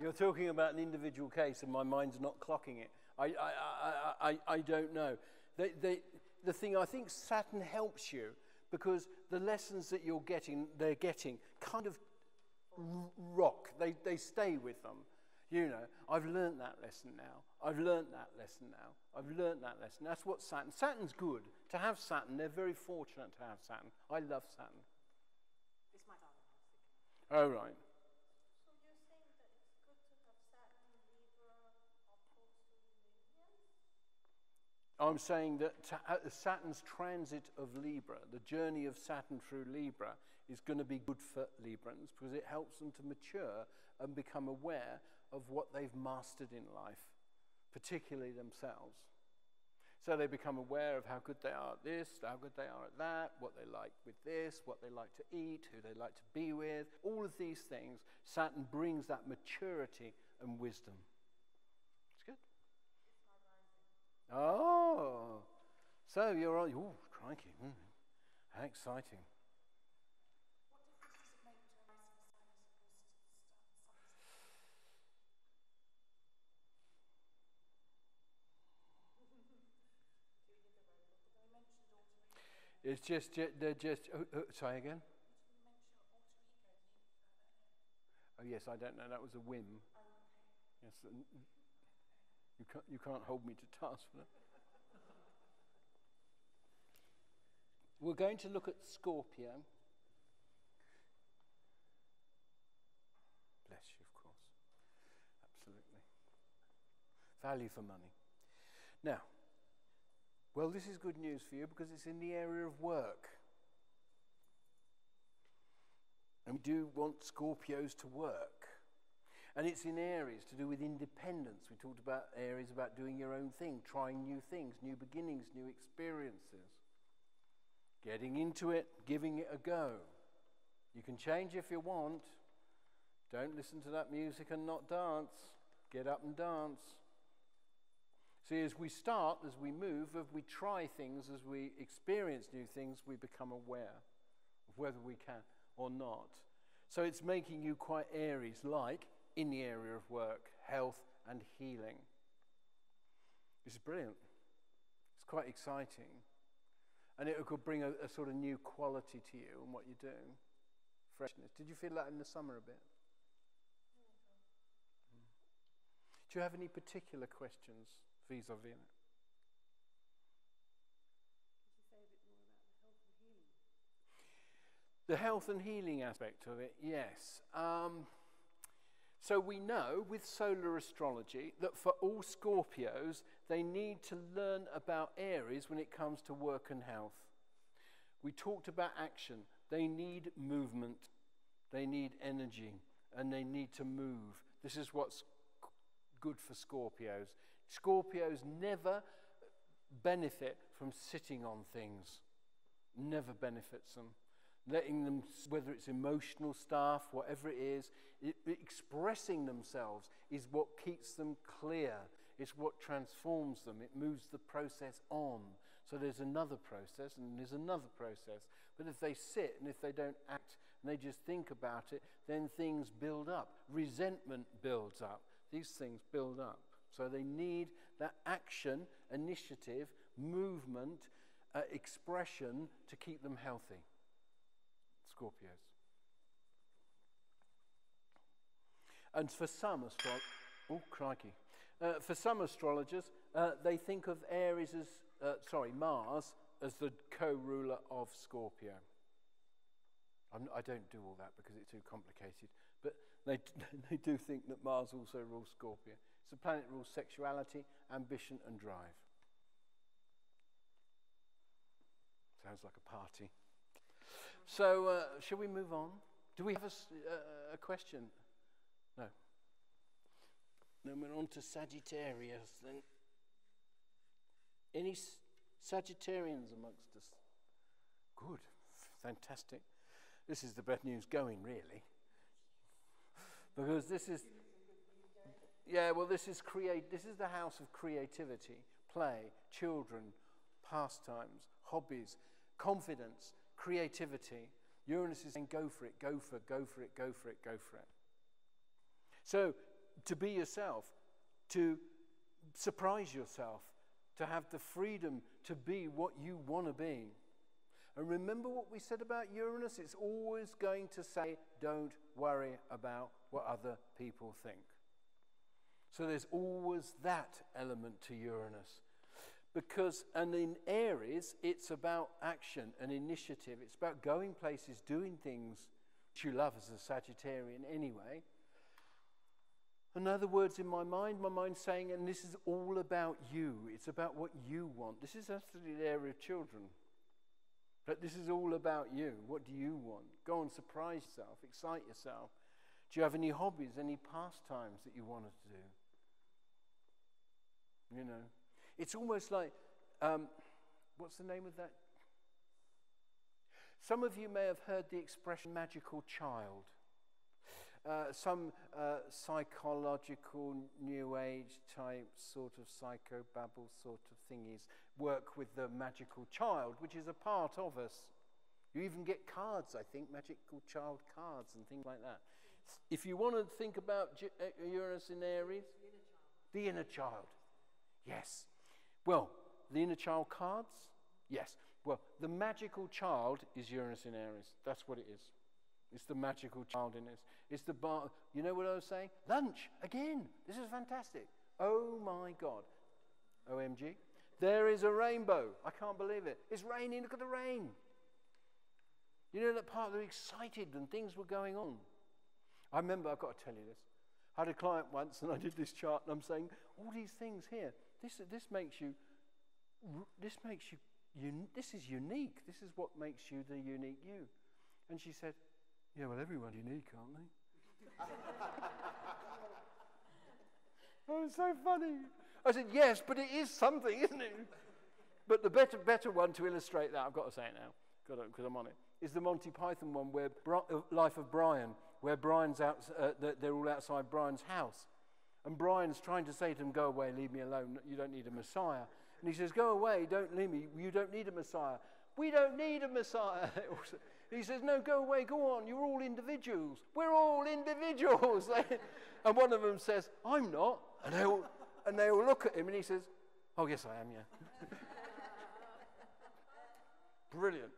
You're talking about an individual case, and my mind's not clocking it. I don't know. The thing, I think Saturn helps you because the lessons that they're getting kind of rock. They stay with them. You know, I've learned that lesson now. I've learned that lesson now. I've learned that lesson. That's what Saturn's good. To have Saturn, they're very fortunate to have Saturn. I love Saturn. It's my darling. Oh, right. So you're saying that it's good to have Saturn in Libra opposed to Millennium? I'm saying that Saturn's transit of Libra, the journey of Saturn through Libra, is going to be good for Librans because it helps them to mature and become aware of what they've mastered in life, particularly themselves. So they become aware of how good they are at this, how good they are at that, what they like with this, what they like to eat, who they like to be with. All of these things, Saturn brings that maturity and wisdom. It's good. Oh, so you're on. Oh, crikey. How exciting. It's just, they're just, sorry again? Oh, yes, I don't know. That was a whim. Yes, you can't hold me to task for that. We're going to look at Scorpio. Bless you, of course. Absolutely. Value for money. Now, well, this is good news for you because it's in the area of work. And we do want Scorpios to work. And it's in Aries to do with independence. We talked about Aries, about doing your own thing, trying new things, new beginnings, new experiences. Getting into it, giving it a go. You can change if you want. Don't listen to that music and not dance. Get up and dance. See, as we start, as we move, as we try things, as we experience new things, we become aware of whether we can or not. So it's making you quite Aries, like in the area of work, health and healing. This is brilliant. It's quite exciting. And it could bring a sort of new quality to you and what you're doing. Freshness. Did you feel that in the summer a bit? Do you have any particular questions vis-a-vis it? Could you say a bit more about the health and healing? The health and healing aspect of it, yes. So we know with solar astrology that for all Scorpios, they need to learn about Aries when it comes to work and health. We talked about action. They need movement. They need energy. And they need to move. This is what's good for Scorpios. Scorpios never benefit from sitting on things. Never benefits them. Letting them, whether it's emotional stuff, whatever it is, expressing themselves is what keeps them clear. It's what transforms them. It moves the process on. So there's another process and there's another process. But if they sit and if they don't act and they just think about it, then things build up. Resentment builds up. These things build up. So they need that action, initiative, movement, expression to keep them healthy. Scorpios. And for some for some astrologers, they think of Aries as, Mars as the co-ruler of Scorpio. I don't do all that because it's too complicated, but they do think that Mars also rules Scorpio. It's a planet that rules sexuality, ambition, and drive. Sounds like a party. So, shall we move on? Do we have a question? No. Then we're on to Sagittarius. Then, any Sagittarians amongst us? Good, fantastic. This is the best news going, really, because this is this is the house of creativity, play, children, pastimes, hobbies, confidence, creativity. Uranus is saying, go for it, go for it, go for it, go for it, go for it. So, to be yourself, to surprise yourself, to have the freedom to be what you want to be. And remember what we said about Uranus? It's always going to say, don't worry about what other people think. So there's always that element to Uranus. And in Aries, it's about action and initiative. It's about going places, doing things which you love as a Sagittarian anyway. In other words, in my mind's saying, and this is all about you. It's about what you want. This is actually the area of children. But this is all about you. What do you want? Go and surprise yourself, excite yourself. Do you have any hobbies, any pastimes that you want to do? You know, it's almost like, what's the name of that? Some of you may have heard the expression magical child. Some psychological new age type sort of psychobabble sort of thingies work with the magical child, which is a part of us. You even get cards, I think, magical child cards and things like that. If you want to think about Uranus in Aries, the inner child. Yes. Well, the inner child cards? Yes. Well, the magical child is Uranus in Aries. That's what it is. It's the magical child in us. It's the bar. You know what I was saying? Lunch, again. This is fantastic. Oh my God. OMG. There is a rainbow. I can't believe it. It's raining. Look at the rain. You know that part, they're excited and things were going on. I remember, I've got to tell you this. I had a client once and I did this chart and I'm saying, all these things here, this makes you, this is unique. This is what makes you the unique you. And she said, yeah, well, everyone's unique, aren't they? Oh, it's so funny. I said, yes, but it is something, isn't it? But the better one to illustrate that, I've got to say it now, because I'm on it, is the Monty Python one, where Life of Brian, where Brian's out, they're all outside Brian's house. And Brian's trying to say to him, go away, leave me alone, you don't need a Messiah. And he says, go away, don't leave me, you don't need a Messiah. We don't need a Messiah. He says, no, go away, go on, you're all individuals. We're all individuals. And one of them says, I'm not. And they all look at him and he says, oh, yes, I am, yeah. Brilliant.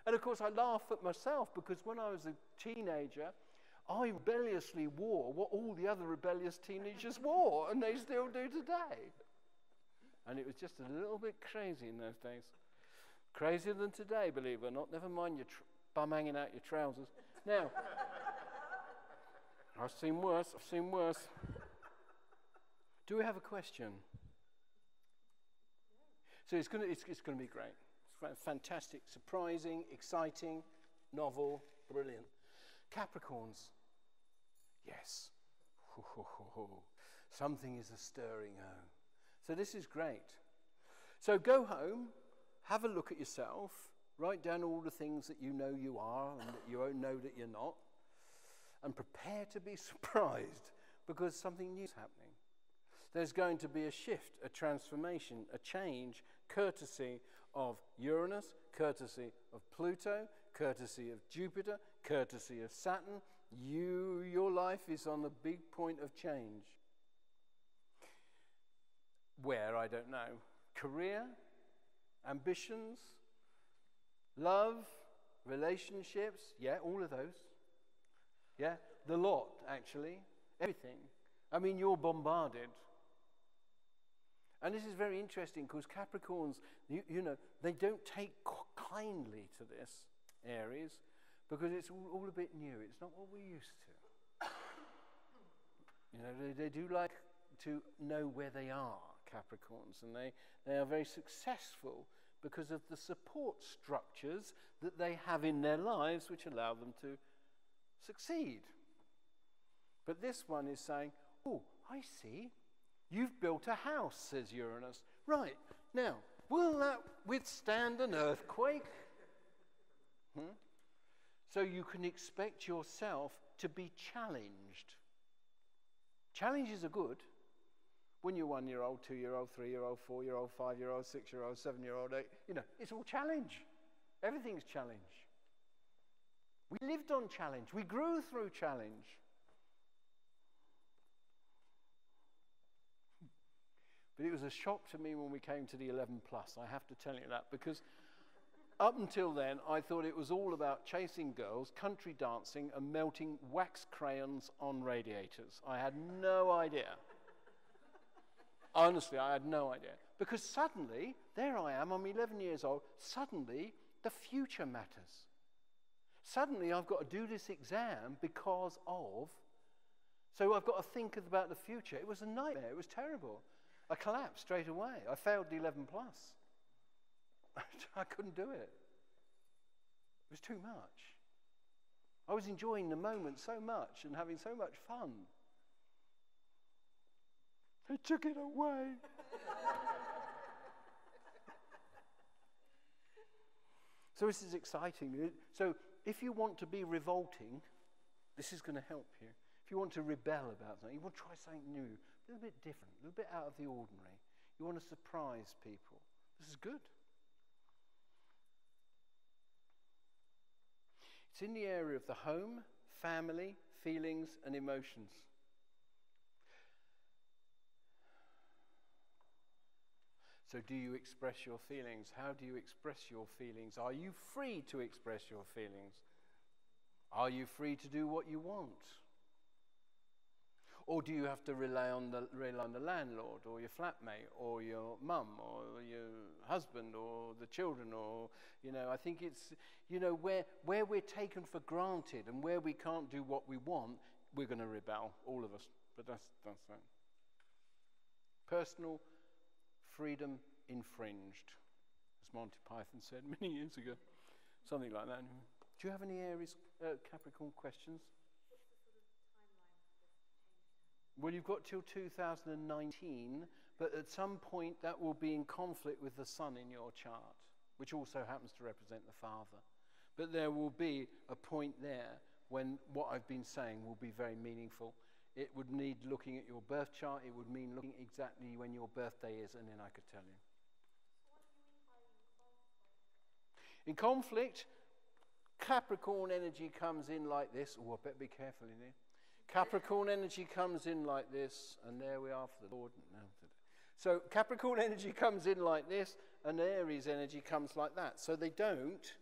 And of course, I laugh at myself because when I was a teenager, I rebelliously wore what all the other rebellious teenagers wore, and they still do today. And it was just a little bit crazy in those days. Crazier than today, believe it or not. Never mind your bum hanging out your trousers. Now, I've seen worse. Do we have a question? So it's going to be great. It's fantastic, surprising, exciting, novel, brilliant. Capricorns. Yes. Something is a-stirring home. So this is great. So go home, have a look at yourself, write down all the things that you know you are and that you know that you're not, and prepare to be surprised because something new is happening. There's going to be a shift, a transformation, a change, courtesy of Uranus, courtesy of Pluto, courtesy of Jupiter, courtesy of Saturn. Your life is on a big point of change. Where, I don't know. Career, ambitions, love, relationships, yeah, all of those. Yeah, the lot, actually. everything. I mean, you're bombarded. And this is very interesting because Capricorns, you know, they don't take kindly to this, Aries, because it's all a bit new. It's not what we're used to. You know, they do like to know where they are, Capricorns, and they are very successful because of the support structures that they have in their lives which allow them to succeed. But this one is saying, oh, I see. You've built a house, says Uranus. Right, now, will that withstand an earthquake? So you can expect yourself to be challenged. Challenges are good. When you're 1-year-old, 2-year-old, 3-year-old, 4-year-old, 5-year-old, 6-year-old, 7-year-old, 8, you know, it's all challenge. Everything's challenge. We lived on challenge. We grew through challenge. But it was a shock to me when we came to the 11 plus. I have to tell you that, because up until then, I thought it was all about chasing girls, country dancing, and melting wax crayons on radiators. I had no idea. Honestly, I had no idea. Because suddenly, there I am, I'm 11 years old, suddenly the future matters. Suddenly I've got to do this exam because of, so I've got to think about the future. It was a nightmare, it was terrible. I collapsed straight away. I failed the 11 plus. I couldn't do it. It was too much. I was enjoying the moment so much and having so much fun. They took it away. So this is exciting. So if you want to be revolting, this is going to help you. If you want to rebel about something, you want to try something new, a little bit different, a little bit out of the ordinary. You want to surprise people. This is good. It's in the area of the home, family, feelings, and emotions. So do you express your feelings? How do you express your feelings? Are you free to express your feelings? Are you free to do what you want? Or do you have to rely on the landlord or your flatmate or your mum or your husband or the children, or, you know, I think it's, you know, where we're taken for granted and where we can't do what we want, we're going to rebel, all of us. But that's that. Personal freedom infringed, as Monty Python said many years ago. Something like that. Do you have any Aries, Capricorn questions? Well, you've got till 2019, but at some point that will be in conflict with the sun in your chart, which also happens to represent the father. But there will be a point there when what I've been saying will be very meaningful. It would need looking at your birth chart. It would mean looking exactly when your birthday is, and then I could tell you. So what do you mean by conflict? In conflict, Capricorn energy comes in like this. Oh, I better be careful in here. Capricorn energy comes in like this, and there we are for the Lord. So Capricorn energy comes in like this, and Aries energy comes like that. So they don't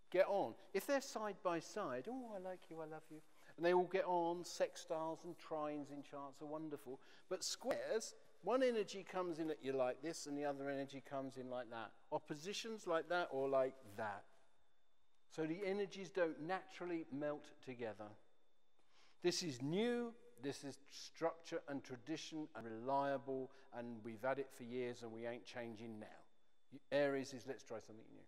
get on. If they're side by side, oh, I like you, I love you, and they all get on, sextiles and trines in charts are wonderful. But squares, one energy comes in at you like this, and the other energy comes in like that. Oppositions like that or like that. So the energies don't naturally melt together. This is new, this is structure and tradition and reliable, and we've had it for years and we ain't changing now. Aries is, let's try something new.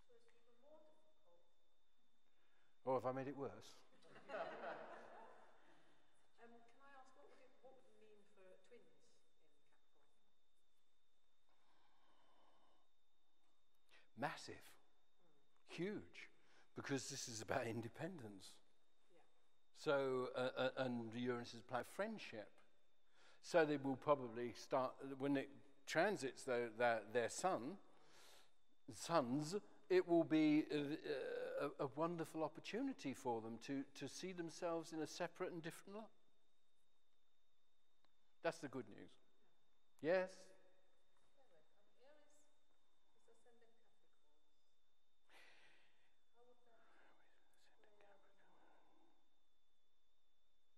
So it's even more difficult. Or have I made it worse? Can I ask, what would it mean for twins in Capricorn? Massive. Huge. Because this is about independence. So, and Uranus is about friendship. So they will probably start, when it transits their sons, it will be a wonderful opportunity for them to see themselves in a separate and different light. That's the good news. Yes? Aries is ascendant Capricorn. How would that play out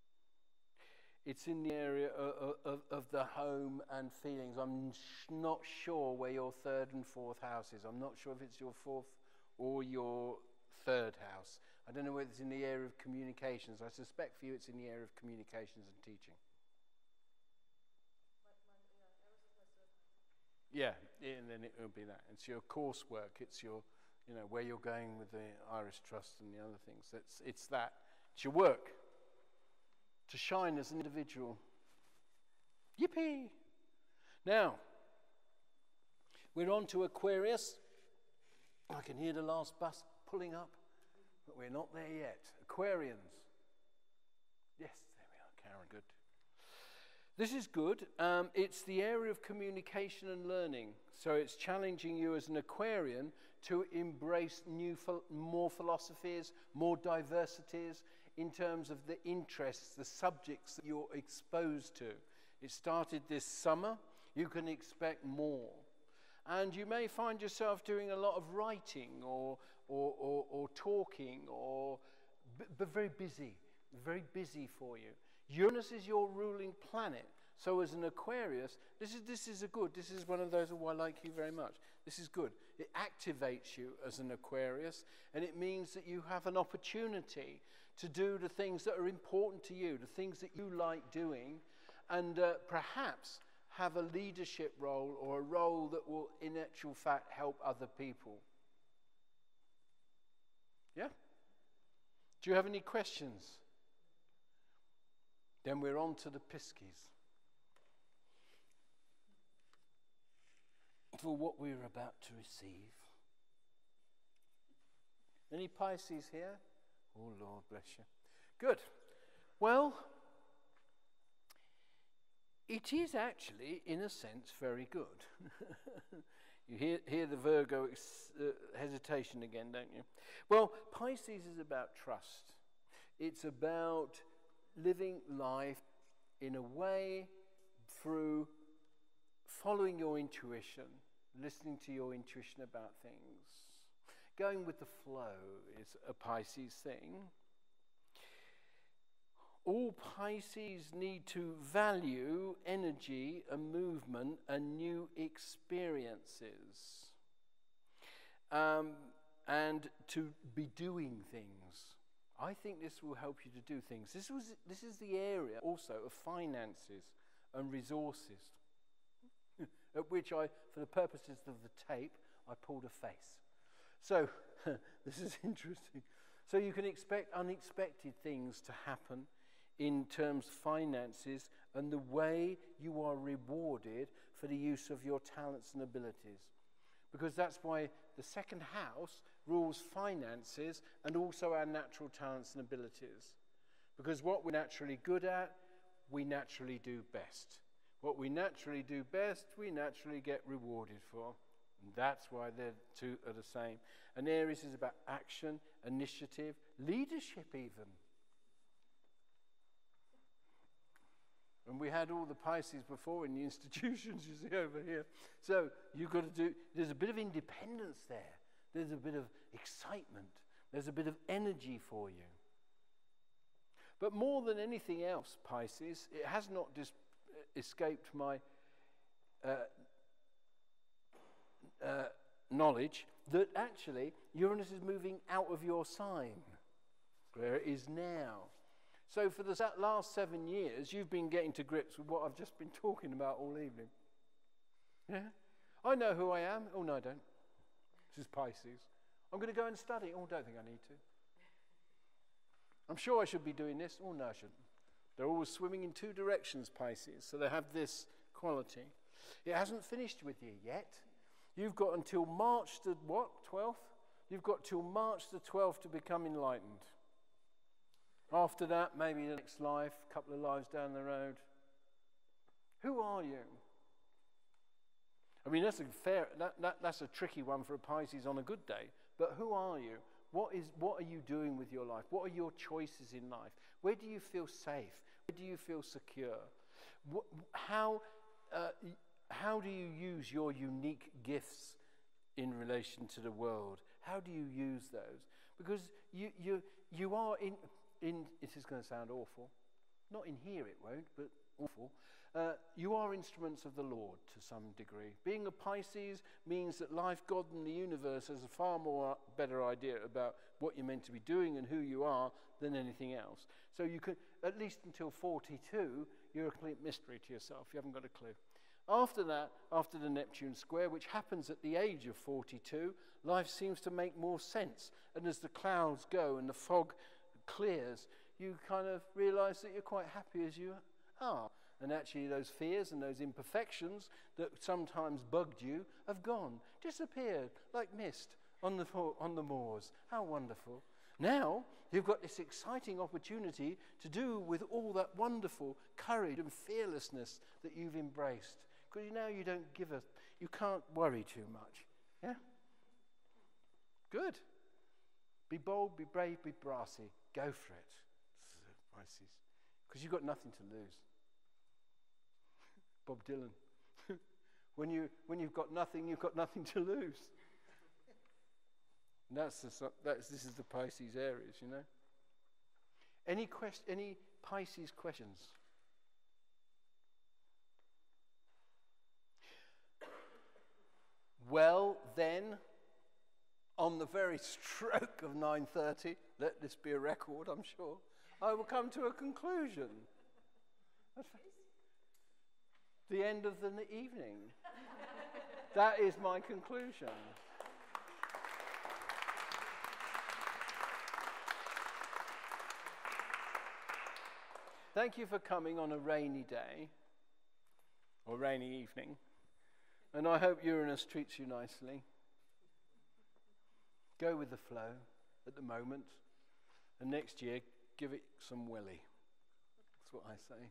in It's in the area of the home and feelings. I'm not sure where your third and fourth house is. I'm not sure if it's your fourth or your third house. I don't know whether it's in the area of communications. I suspect for you it's in the area of communications and teaching. Yeah, and then it will be that. It's your coursework. It's your, where you're going with the Irish Trust and the other things. It's that. It's your work. To shine as an individual. Yippee! Now, we're on to Aquarius. I can hear the last bus pulling up, but we're not there yet. Aquarians. Yes, there we are, Karen, good. This is good. It's the area of communication and learning. So it's challenging you as an Aquarian to embrace more philosophies, more diversities in terms of the interests, the subjects that you're exposed to. It started this summer. You can expect more. And you may find yourself doing a lot of writing or talking, but very busy for you. Uranus is your ruling planet. So as an Aquarius, this is one of those, I like you very much. This is good. It activates you as an Aquarius, and it means that you have an opportunity to do the things that are important to you, the things that you like doing, and perhaps have a leadership role or a role that will, in actual fact, help other people. Yeah? Do you have any questions? Then we're on to the Piskies. For what we're about to receive. Any Pisces here? Oh, Lord bless you. Good. Well, it is actually, in a sense, very good. You hear the Virgo hesitation again, don't you? Well, Pisces is about trust. It's about living life in a way through following your intuition, listening to your intuition about things. Going with the flow is a Pisces thing. All Pisces need to value energy and movement and new experiences. And to be doing things. I think this will help you to do things. This is the area also of finances and resources, at which for the purposes of the tape, I pulled a face. So, this is interesting. So you can expect unexpected things to happen in terms of finances and the way you are rewarded for the use of your talents and abilities. Because that's why the second house rules finances and also our natural talents and abilities. Because what we're naturally good at, we naturally do best. What we naturally do best, we naturally get rewarded for. And that's why the two are the same. And Aries is about action, initiative, leadership even. And we had all the Pisces before in the institutions, you see over here. So you've got to there's a bit of independence there. There's a bit of excitement. There's a bit of energy for you. But more than anything else, Pisces, it has not escaped my knowledge that actually Uranus is moving out of your sign, where it is now. So for the last 7 years, you've been getting to grips with what I've just been talking about all evening. Yeah? I know who I am. Oh, no, I don't. This is Pisces. I'm going to go and study. Oh, I don't think I need to. I'm sure I should be doing this. Oh, no, I shouldn't. They're always swimming in two directions, Pisces, so they have this quality. It hasn't finished with you yet. You've got until March the, 12th? You've got till March the 12th to become enlightened. After that, maybe the next life, a couple of lives down the road. Who are you? I mean, that's a tricky one for a Pisces on a good day. But who are you? What are you doing with your life? What are your choices in life? Where do you feel safe? Where do you feel secure? How do you use your unique gifts in relation to the world? How do you use those? Because you are in it is going to sound awful. Not in here it won't, but awful. You are instruments of the Lord to some degree. Being a Pisces means that life, God and the universe has a far more better idea about what you're meant to be doing and who you are than anything else. So you can, at least until 42, you're a complete mystery to yourself. You haven't got a clue. After that, after the Neptune square, which happens at the age of 42, life seems to make more sense. And as the clouds go and the fog clears, you kind of realize that you're quite happy as you are. And actually those fears and those imperfections that sometimes bugged you have gone, disappeared like mist on the moors. How wonderful. Now you've got this exciting opportunity to do with all that wonderful courage and fearlessness that you've embraced. Because now you don't you can't worry too much. Yeah? Good. Be bold, be brave, be brassy. Go for it, Pisces. Because you've got nothing to lose. Bob Dylan. when you've got nothing to lose. And this is the Pisces Aries, you know. Any Pisces questions? Well, then, on the very stroke of 9:30, let this be a record, I'm sure, I will come to a conclusion. The end of the evening. That is my conclusion. Thank you for coming on a rainy day, or rainy evening, and I hope Uranus treats you nicely. Go with the flow at the moment, and next year, give it some willy. That's what I say.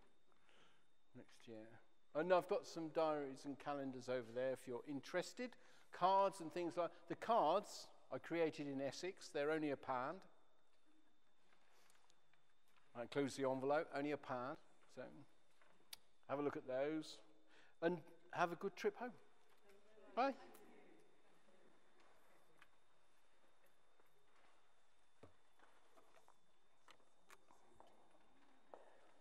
Next year. And I've got some diaries and calendars over there if you're interested. Cards and things like the cards I created in Essex. They're only £1. That includes the envelope, only £1. So have a look at those and have a good trip home. Bye.